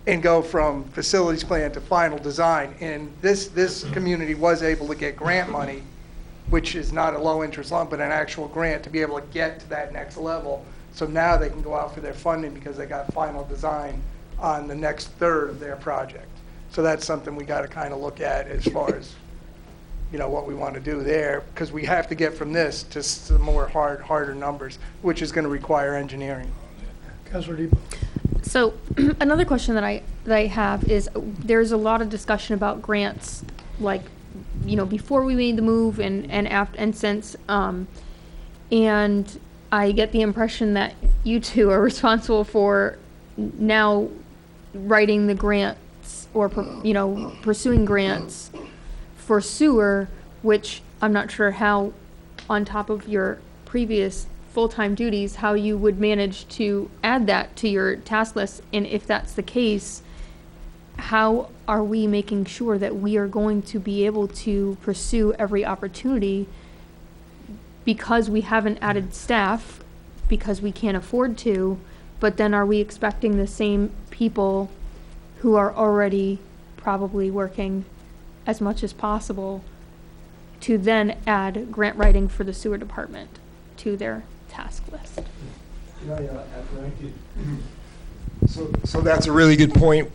S6: and go from facilities plan to final design. And this community was able to get grant money, which is not a low interest loan, but an actual grant to be able to get to that next level. So now they can go out for their funding because they got final design on the next third of their project. So that's something we got to kind of look at as far as, what we want to do there, because we have to get from this to some more harder numbers, which is going to require engineering.
S1: Councilor Depot.
S5: So another question that I have is, there's a lot of discussion about grants, like, before we made the move and after and since, and I get the impression that you two are responsible for now writing the grants or pursuing grants for sewer, which I'm not sure how, on top of your previous full-time duties, how you would manage to add that to your task list. And if that's the case, how are we making sure that we are going to be able to pursue every opportunity, because we haven't added staff because we can't afford to, but then are we expecting the same people who are already probably working as much as possible to then add grant writing for the sewer department to their task list?
S10: So that's a really good point.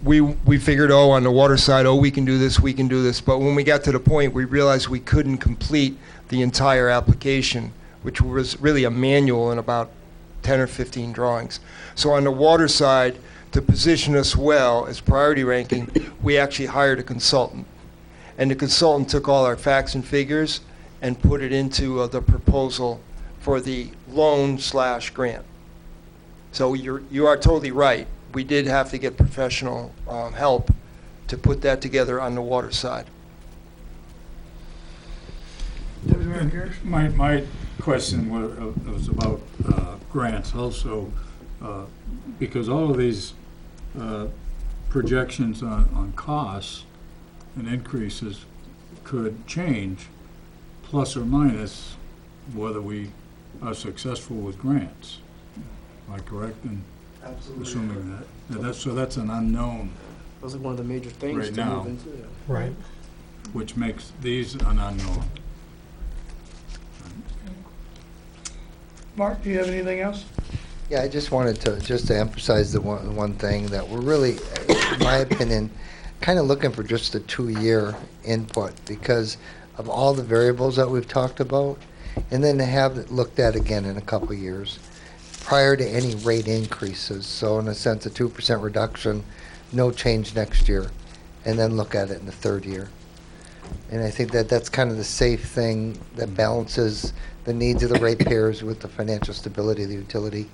S10: We figured, on the water side, we can do this. But when we got to the point, we realized we couldn't complete the entire application, which was really a manual and about 10 or 15 drawings. So on the water side, to position us well as priority ranking, we actually hired a consultant. And the consultant took all our facts and figures and put it into the proposal for the loan/grant. So you are totally right. We did have to get professional help to put that together on the water side.
S12: My question was about grants also, because all of these projections on costs and increases could change, plus or minus, whether we are successful with grants. Am I correct in assuming that? So that's an unknown.
S15: That's like one of the major things
S12: right
S15: to
S12: now,
S15: move into.
S11: Right.
S12: which makes these an unknown.
S1: Mark, do you have anything else?
S4: Yeah, I just wanted to emphasize the one thing that we're really, in my opinion, kind of looking for just a 2-year input because of all the variables that we've talked about, and then to have it looked at again in a couple of years prior to any rate increases. So in a sense, a 2% reduction, no change next year, and then look at it in the 3rd year. And I think that that's kind of the safe thing that balances the needs of the ratepayers with the financial stability of the utility.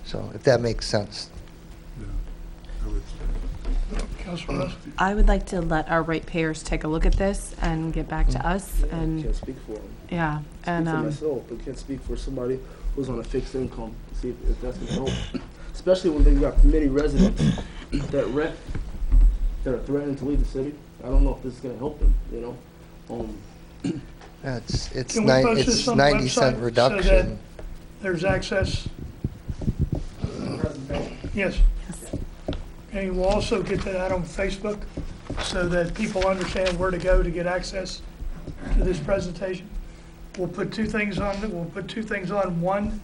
S4: So if that makes sense.
S1: Councilor Russ?
S7: I would like to let our ratepayers take a look at this and get back to us and.
S15: Can't speak for them.
S7: Yeah, and
S15: Speak for myself, but can't speak for somebody who's on a fixed income. See if that's gonna help. Especially when you got committee residents that are threatening to leave the city. I don't know if this is gonna help them.
S4: It's
S1: Can we post this on the
S4: 90-cent
S1: website
S4: reduction.
S1: so that there's access? Yes. And we'll also get that out on Facebook so that people understand where to go to get access to this presentation. We'll put two things on. One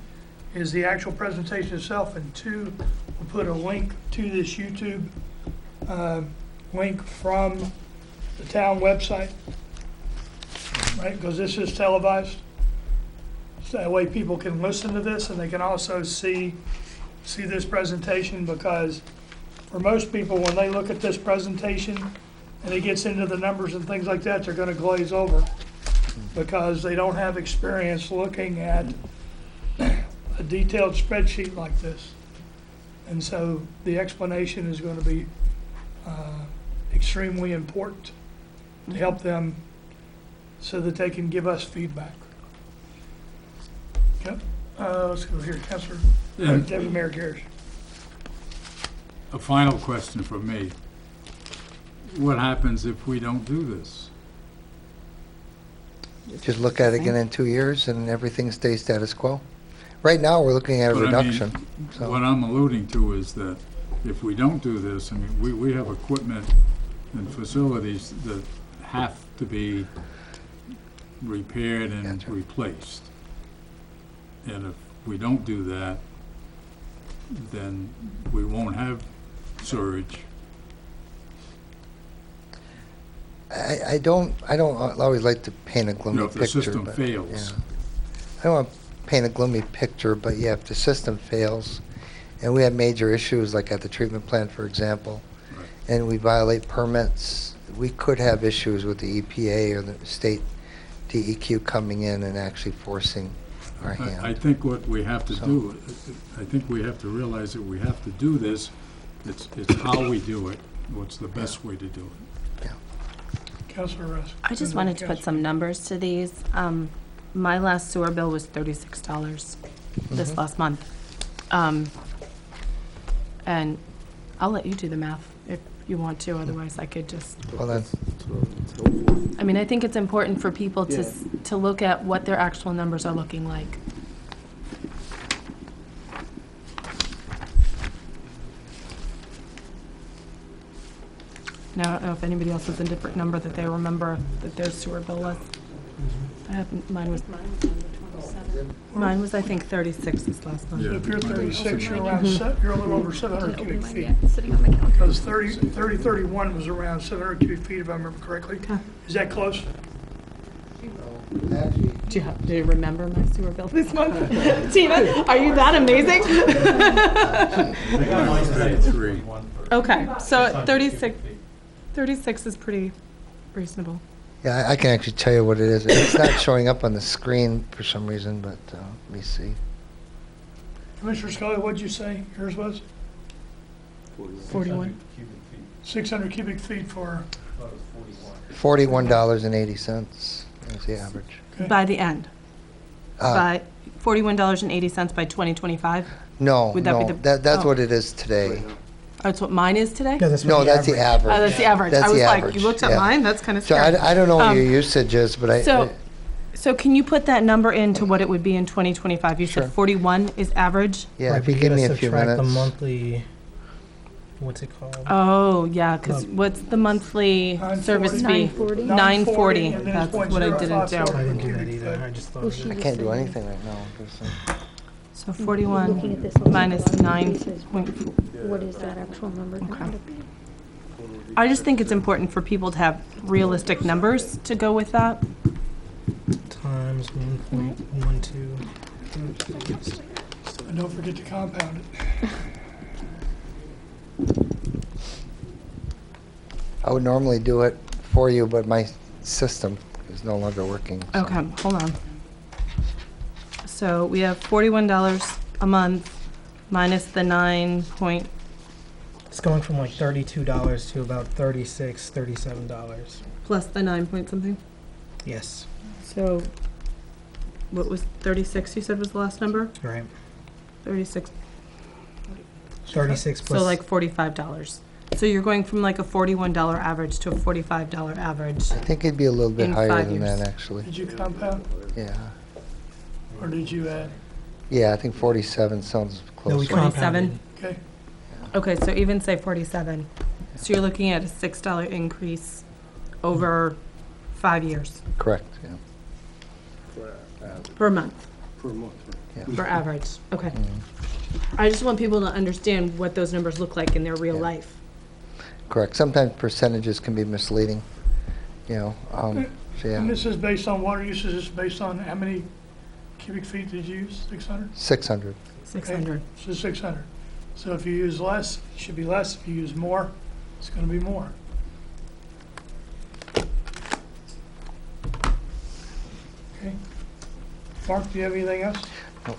S1: is the actual presentation itself, and two, we'll put a link to this YouTube link from the town website, right? Because this is televised. So that way people can listen to this and they can also see this presentation, because for most people, when they look at this presentation and it gets into the numbers and things like that, they're going to glaze over because they don't have experience looking at a detailed spreadsheet like this. And so the explanation is going to be extremely important to help them so that they can give us feedback. Okay, let's go here, Councilor, Deputy Mayor Garish.
S12: A final question from me. What happens if we don't do this?
S4: Just look at it again in 2 years and everything stays status quo. Right now, we're looking at a
S12: But I mean,
S4: reduction. So
S12: what I'm alluding to is that if we don't do this, I mean, we have equipment and facilities that have to be repaired and
S4: Gotcha.
S12: replaced. And if we don't do that, then we won't have surge.
S4: I don't always like to paint a gloomy
S12: You know, if the
S4: picture.
S12: system
S4: but,
S12: fails.
S4: yeah. I don't want to paint a gloomy picture, but yeah, if the system fails, and we have major issues like at the treatment plant, for example,
S12: Right.
S4: and we violate permits, we could have issues with the EPA or the state DEQ coming in and actually forcing our hand.
S12: I think what we have to
S4: So-
S12: do, I think we have to realize that we have to do this. It's how we do it, what's the best way to do it.
S1: Councilor Rusk.
S7: I just wanted to put some numbers to these. My last sewer bill was $36 this last month. And I'll let you do the math if you want to, otherwise I could just.
S4: Well, then,
S7: I mean, I think it's important for people to,
S15: Yeah.
S7: to look at what their actual numbers are looking like. Now, I don't know if anybody else has a different number that they remember that their sewer bill was. I have, mine was, I think, 36 this last month.
S12: Yeah.
S1: If you're 36, you're around, you're a little over 700 cubic feet.
S5: Sitting on my calendar.
S1: Because 3031 was around 700 cubic feet, if I remember correctly.
S7: Okay.
S1: Is that close?
S4: actually,
S7: Do you remember my sewer bill this month? Tina, are you that amazing?
S12: I got mine 33.
S7: Okay, so 36 is pretty reasonable.
S4: yeah, I can actually tell you what it is. It's not showing up on the screen for some reason, but let me see.
S1: Commissioner Scully, what'd you say yours was?
S7: 41.
S1: 600 cubic feet for,
S4: $41.80 is the average.
S1: okay.
S7: By the end?
S4: Uh,
S7: By $41.80 by 2025?
S4: No,
S7: Would that be
S4: no,
S7: the-
S4: that's
S7: oh.
S4: what it is today.
S7: That's what mine is today?
S11: Yeah, that's what
S4: No, that's the average.
S7: Oh, that's the average.
S4: That's
S7: I was
S4: the
S7: like,
S4: average,
S7: you looked at
S4: yeah.
S7: mine? That's kind of
S4: So
S7: scary.
S4: I don't know what
S7: Um,
S4: your usage is, but
S7: So can you put that number into what it would be in 2025? You
S4: Sure.
S7: said 41 is average?
S4: yeah,
S11: Right,
S4: if you
S11: but
S4: give
S11: gotta
S4: me a few
S11: subtract
S4: minutes.
S11: the monthly, what's it called?
S7: Oh, yeah, because what's the monthly service fee?
S5: 940.
S7: 940.
S1: and then
S7: That's
S1: it's
S7: what I didn't
S1: 0.05
S7: do.
S11: I didn't do that
S1: cubic
S11: either,
S1: foot.
S11: I just thought.
S5: Well,
S11: of
S5: she
S11: it.
S4: I can't do anything right now.
S7: So
S5: Looking
S7: 41
S5: at this, looks like
S7: minus
S5: a lot of
S7: 9.
S5: increases. What is that actual number going to be?
S7: I just think it's important for people to have realistic numbers to go with that.
S11: Times 1.12.
S1: And don't forget to compound it.
S4: I would normally do it for you, but my system is no longer working. so-
S7: Okay, hold on. So we have $41 a month minus the 9 point,
S11: It's going from like $32 to about $36, $37.
S7: plus the 9 point something.
S11: Yes,
S7: So what was 36 you said was the last number?
S11: right.
S7: 36,
S11: 36 plus.
S7: so like $45. So you're going from like a $41 average to a $45 average.
S4: I think it'd be a little bit
S7: In
S4: higher
S7: 5
S4: than
S7: years.
S4: that, actually.
S1: Did you compound
S4: Yeah.
S1: or did you add?
S4: Yeah, I think 47 sounds
S11: No, we
S4: closer.
S11: compounded.
S1: Okay,
S7: Okay, so even say 47. So you're looking at a $6 increase over 5 years
S4: Correct, yeah.
S7: per month,
S8: Per month, right?
S4: Yeah.
S7: for average. Okay.
S4: Mhm.
S7: I just want people to understand what those numbers look like in their real
S4: Yeah.
S7: life.
S4: Correct. Sometimes percentages can be misleading, you know, so
S1: And
S4: yeah.
S1: this is based on water usage, this is based on how many cubic feet did you use, 600?
S4: 600.
S7: 600.
S1: So 600. So if you use less, it should be less. If you use more, it's going to be more. Okay. Mark, do you have anything else?
S4: No.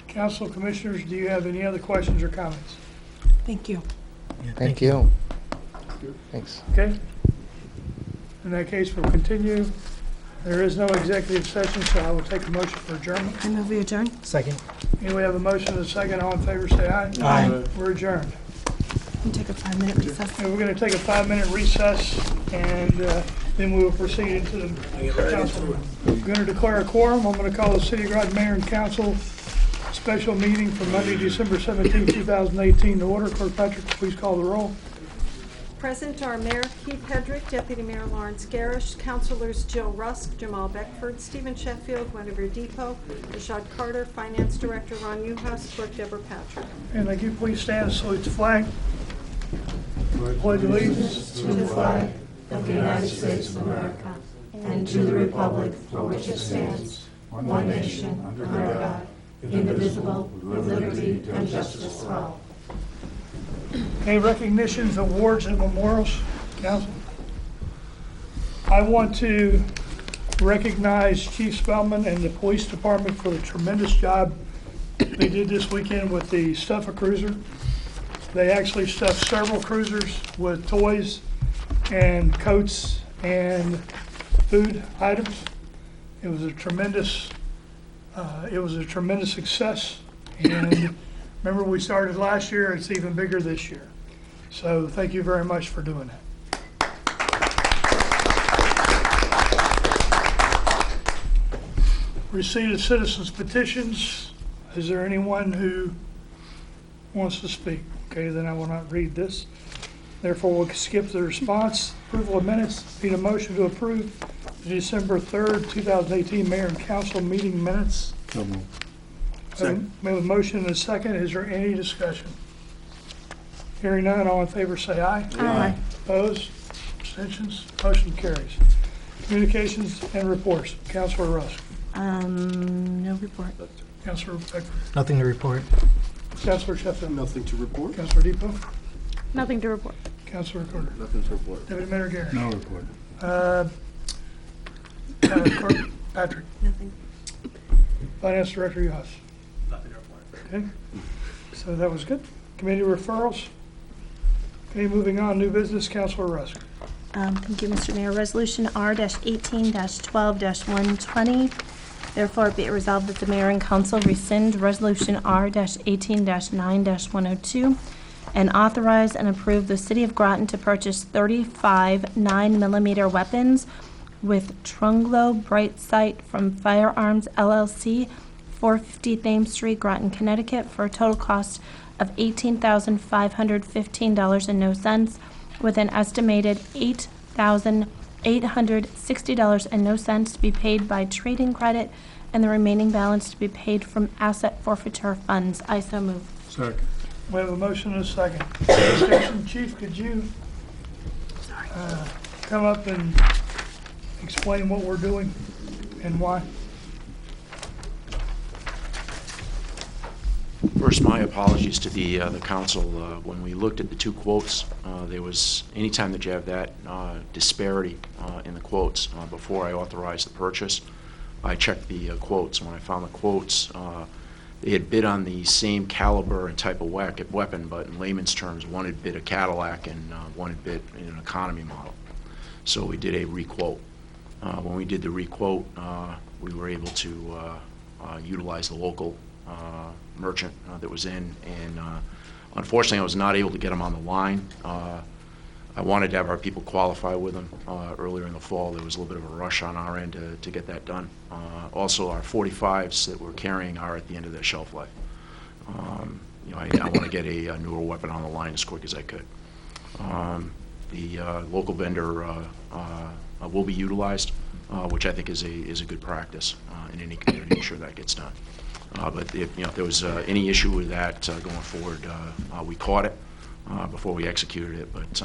S1: Council commissioners, do you have any other questions or comments?
S7: Thank you.
S11: Yeah,
S4: Thank you. Thanks.
S1: Okay. In that case, we'll continue. There is no executive session, so I will take a motion for adjournment.
S7: I move we adjourn.
S11: Second.
S1: Anyway, we have a motion and a second. All in favor, say aye.
S11: Aye.
S1: We're adjourned.
S7: We take a 5-minute recess.
S1: And we're going to take a 5-minute recess, and then we will proceed into the council room. I'm going to declare a quorum. I'm going to call the City of Groton Mayor and Council special meeting for Monday, December 17, 2018 to order. Clerk Patrick, please call the roll.
S2: Present are Mayor Keith Hedrick, Deputy Mayor Lawrence Garrish, Councilors Jill Rusk, Jamal Beckford, Stephen Sheffield, Guinevere Depot, Rashad Carter, Finance Director Ron Newhouse, Clerk Deborah Patrick.
S1: And thank you. Please stand and salute the flag. Pledge allegiance to the flag
S17: of the United States of America and to the republic for which it stands, one nation, under God, indivisible, with liberty and justice for all.
S1: Any recognitions, awards, and memorials, Council? I want to recognize Chief Spellman and the Police Department for the tremendous job they did this weekend with the Stuff a Cruiser. They actually stuffed several cruisers with toys and coats and food items. It was a tremendous success. And remember, we started last year, it's even bigger this year. So thank you very much for doing that. Receipt of citizens' petitions. Is there anyone who wants to speak? Okay, then I will not read this. Therefore, we'll skip the response. Approval of minutes. Need a motion to approve the December 3rd, 2018 Mayor and Council meeting minutes.
S12: So moved.
S8: Second.
S1: We have a motion and a second. Is there any discussion? Hearing none, all in favor say aye.
S7: Aye.
S1: Opposed? Abstentions? Motion carries. Communications and reports. Councilor Rusk.
S7: No report.
S1: Councilor Beckford.
S11: Nothing to report.
S1: Councilor Sheffield.
S8: Nothing to report?
S1: Councilor Depot.
S5: Nothing to report.
S1: Councilor Carter.
S15: Nothing to report.
S1: Deputy Mayor Garrett.
S12: No report.
S1: Clerk Patrick.
S7: Nothing.
S1: Finance Director Yoss.
S13: Nothing to report.
S1: Okay. So that was good. Committee referrals. Okay, moving on. New business. Councilor Rusk.
S17: Thank you, Mr. Mayor. Resolution R-18-12-120. Therefore, be it resolved that the mayor and council rescind Resolution R-18-9-102 and authorize and approve the City of Groton to purchase 35 9mm weapons with TRUGLO BRITE-SITE from FIREARMS LLC, 450 Thames Street, Groton, Connecticut, for a total cost of $18,515.00, with an estimated $8,860.00 to be paid by trade-in credit and the remaining balance to be paid from asset forfeiture funds. I so move.
S12: Second.
S1: We have a motion and a second. Discussion. Chief, could you come up and explain what we're doing and why?
S18: First, my apologies to the council. When we looked at the two quotes, there was, anytime that you have that disparity in the quotes, before I authorized the purchase, I checked the quotes. When I found the quotes, they had bid on the same caliber and type of weapon, but in layman's terms, one had bid a Cadillac and one had bid in an economy model. So we did a requote. When we did the requote, we were able to utilize the local merchant that was in, and unfortunately I was not able to get them on the line. I wanted to have our people qualify with them earlier in the fall. There was a little bit of a rush on our end to get that done. Also, our 45s that we're carrying are at the end of their shelf life. I want to get a newer weapon on the line as quick as I could. the local vendor will be utilized, which I think is a good practice in any community to ensure that gets done. But if there was any issue with that going forward, we caught it before we executed it, but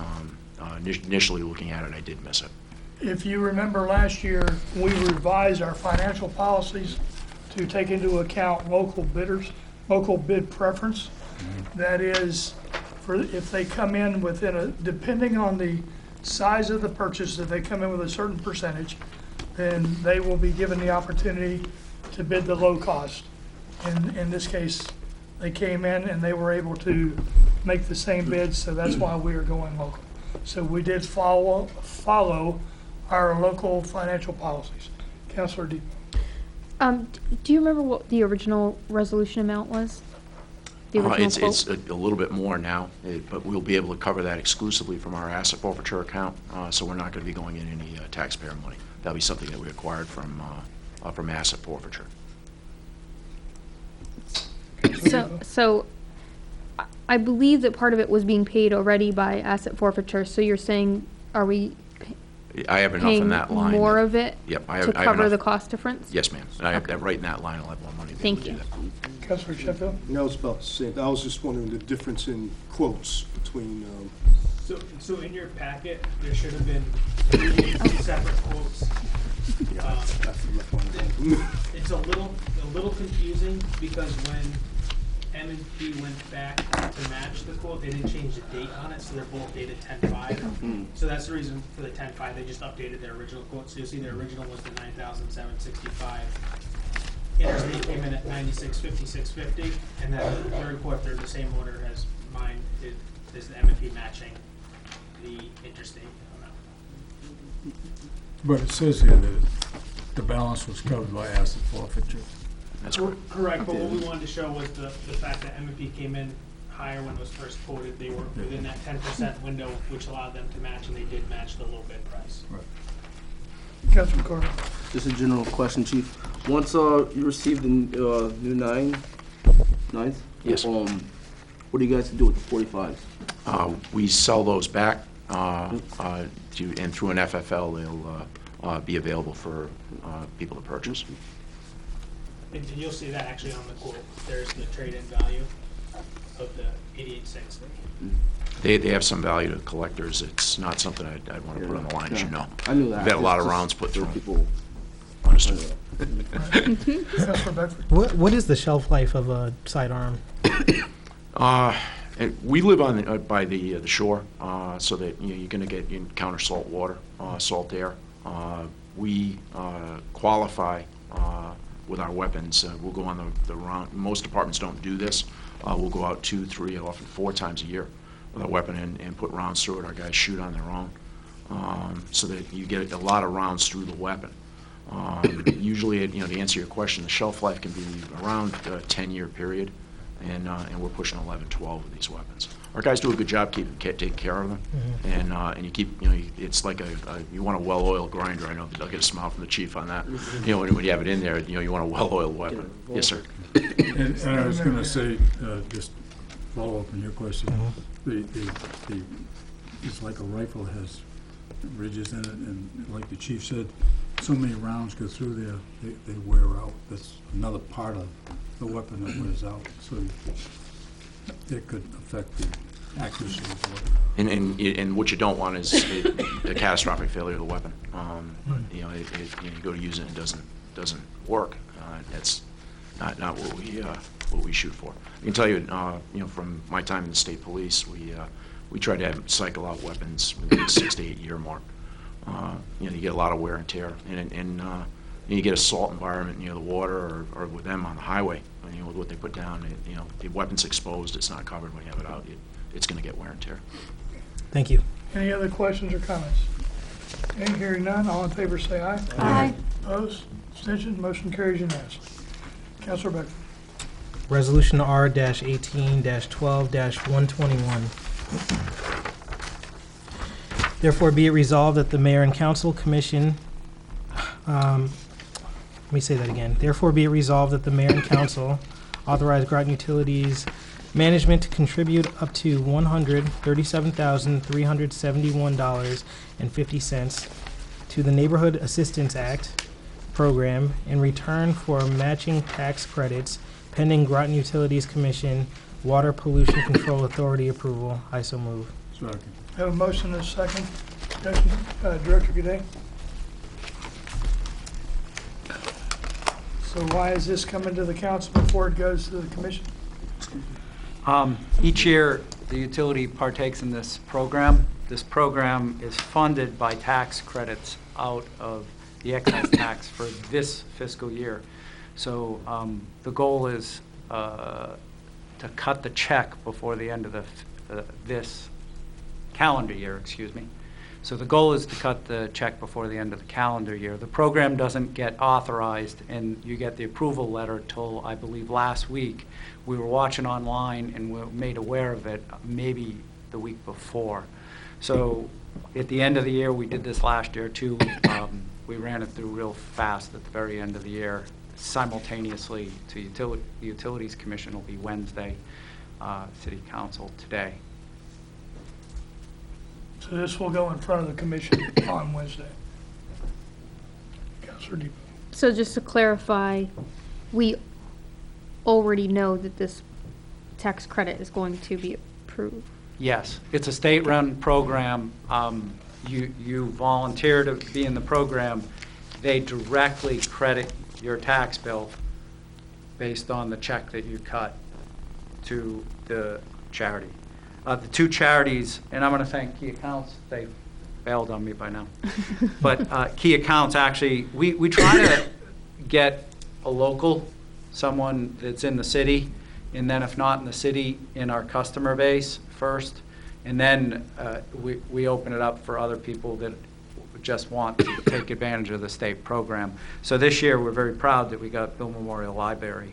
S18: initially looking at it, I did miss it.
S1: If you remember last year, we revised our financial policies to take into account local bidders, local bid preference. That is, for if they come in within depending on the size of the purchase, if they come in with a certain percentage, then they will be given the opportunity to bid the low cost. And in this case, they came in and they were able to make the same bids, so that's why we are going local. So we did follow our local financial policies. Councilor D.
S5: Do you remember what the original resolution amount was? The original quote?
S18: It's a little bit more now, but we'll be able to cover that exclusively from our asset forfeiture account, so we're not going to be going in any taxpayer money. That'll be something that we acquired from asset forfeiture.
S5: So I believe that part of it was being paid already by asset forfeiture, so you're saying, are we
S18: I have enough
S5: paying
S18: in that line.
S5: more of it
S18: Yep, I
S5: to
S18: have
S5: cover
S18: enough.
S5: the cost difference?
S18: Yes, ma'am. And I have that right in that line. I'll have more money to be able to do that.
S1: Councilor Sheffield?
S8: No, it's about the same. I was just wondering the difference in quotes between,
S19: So in your packet, there should have been 3 separate quotes. It's a little confusing because when M&P went back to match the quote, they didn't change the date on it, so they're both dated 10/5. So that's the reason for the 10/5. They just updated their original quote. So you'll see their original was the $9,765. Interstate came in at $96,5650, and then the third quote, they're the same order as mine. Is the M&P matching the interstate amount?
S12: But it says here that the balance was covered by asset forfeiture.
S18: That's correct.
S19: Correct, but what we wanted to show was the fact that M&P came in higher when it was first quoted. They were within that 10% window, which allowed them to match, and they did match the low bid price.
S12: Right.
S1: Councilor Carter?
S15: Just a general question, Chief. Once you receive the new ninth,
S18: Yes.
S15: what do you guys do with the 45s?
S18: We sell those back, and through an FFL, they'll be available for people to purchase.
S19: And you'll see that actually on the quote. There's the trade-in value of the 8860.
S18: They have some value to collectors. It's not something I'd want to put on the line, as you know.
S15: I knew that.
S18: We've had a lot of
S15: Just
S18: rounds put through.
S15: people.
S18: Understood.
S1: Councilor Bedford?
S11: What is the shelf life of a sidearm?
S18: We live on by the shore, so that you're going to encounter salt water, salt air. We qualify with our weapons. We'll go on the round. Most departments don't do this. We'll go out 2, 3, often 4 times a year with our weapon and put rounds through it. Our guys shoot on their own, so that you get a lot of rounds through the weapon. Usually, to answer your question, the shelf life can be around a 10-year period, and we're pushing 11, 12 with these weapons. Our guys do a good job taking care of them, and you keep, it's like you want a well-oiled grinder. I know I'll get a smile from the chief on that. When you have it in there, you want a well-oiled weapon. Yes, sir.
S12: And I was going to say, just follow up on your question. It's like a rifle has ridges in it, and like the chief said, so many rounds go through there, they wear out. That's another part of the weapon that wears out. So it could affect the accuracy of the weapon.
S18: And what you don't want is a catastrophic failure of the weapon. You go to use it and it doesn't work. That's not what we shoot for. I can tell you, from my time in the state police, we try to cycle out weapons within the 6 to 8 year mark. You get a lot of wear and tear, and you get a salt environment near the water or with them on the highway. With what they put down, the weapon's exposed, it's not covered. When you have it out, it's going to get wear and tear.
S11: Thank you.
S1: Any other questions or comments? Okay, hearing none, all in favor say aye.
S5: Aye.
S1: Opposed? Abstentions? Motion carries unanimously. Councilor Becker?
S11: Resolution R-18-12-121. Therefore be it resolved that the mayor and council commission, let me say that again. Therefore be it resolved that the mayor and council authorize Groton Utilities management to contribute up to $137,371.50 to the Neighborhood Assistance Act program in return for matching tax credits pending Groton Utilities Commission Water Pollution Control Authority approval. I so move.
S12: Second.
S1: Have a motion and a second. Discussion, Director Gaudet. So why is this coming to the council before it goes to the commission?
S3: Each year, the utility partakes in this program. This program is funded by tax credits out of the excise tax for this fiscal year. So the goal is to cut the check before the end of this calendar year, excuse me. So the goal is to cut the check before the end of the calendar year. The program doesn't get authorized, and you get the approval letter till, I believe, last week. We were watching online and were made aware of it maybe the week before. So at the end of the year, we did this last year too. We ran it through real fast at the very end of the year. Simultaneously to Utilities Commission will be Wednesday, City Council today.
S1: So this will go in front of the commission on Wednesday. Councilor Depot.
S5: So just to clarify, we already know that this tax credit is going to be approved.
S3: Yes, it's a state-run program. You volunteer to be in the program. They directly credit your tax bill based on the check that you cut to the charity. The two charities, and I'm going to thank Key Accounts. They bailed on me by now. But Key Accounts, actually, we try to get a local, someone that's in the city, and then if not in the city, in our customer base first. And then we open it up for other people that just want to take advantage of the state program. So this year, we're very proud that we got Bill Memorial Library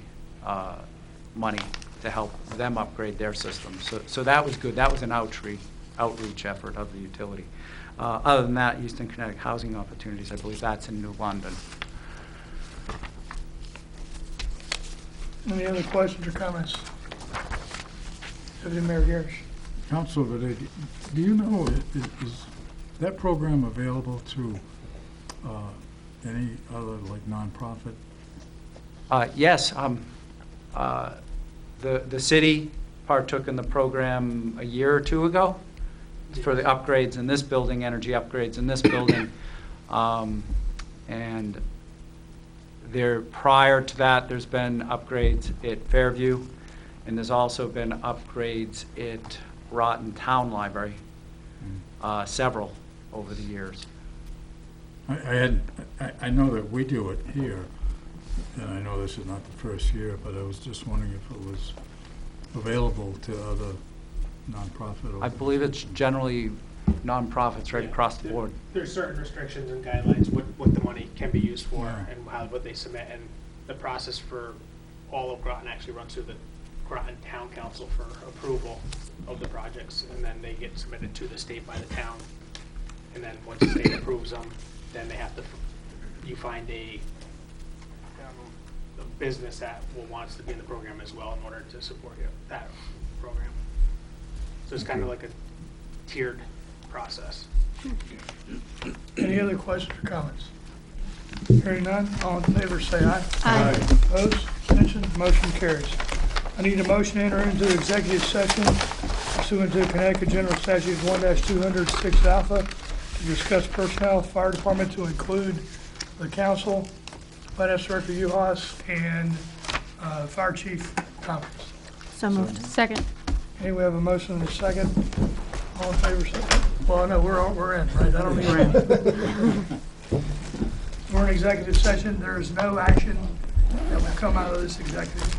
S3: money to help them upgrade their system. So that was good. That was an outreach effort of the utility. Other than that, Eastern Connecticut Housing Opportunities, I believe that's in New London.
S1: Any other questions or comments? Deputy Mayor Garish.
S12: Councilor Gaudet, do you know, is that program available to any other, like, nonprofit?
S3: Yes. The city partook in the program a year or two ago for the upgrades in this building, energy upgrades in this building. And prior to that, there's been upgrades at Fairview, and there's also been upgrades at Groton Town Library, several over the years.
S12: I know that we do it here, and I know this is not the first year, but I was just wondering if it was available to other nonprofit.
S3: I believe it's generally nonprofits right across the board.
S19: There's certain restrictions and guidelines, what the money can be used for, and what they submit, and the process for all of Groton actually runs through the Groton Town Council for approval of the projects, and then they get submitted to the state by the town. And then once the state approves them, then they have to, you find a business that wants to be in the program as well in order to support that program. So it's kind of like a tiered process.
S1: Any other questions or comments? Hearing none, all in favor say aye.
S5: Aye.
S1: Opposed? Abstentions? Motion carries. I need a motion to enter into executive session pursuant to Connecticut General Statute 1-206 Alpha to discuss personnel, fire department to include the council, Finance Director Uhas, and Fire Chief Conference.
S17: So moved.
S5: Second.
S1: Okay, we have a motion and a second. All in favor say, well, no, we're in, right? I don't need We're in executive session. There is no action that will come out of this executive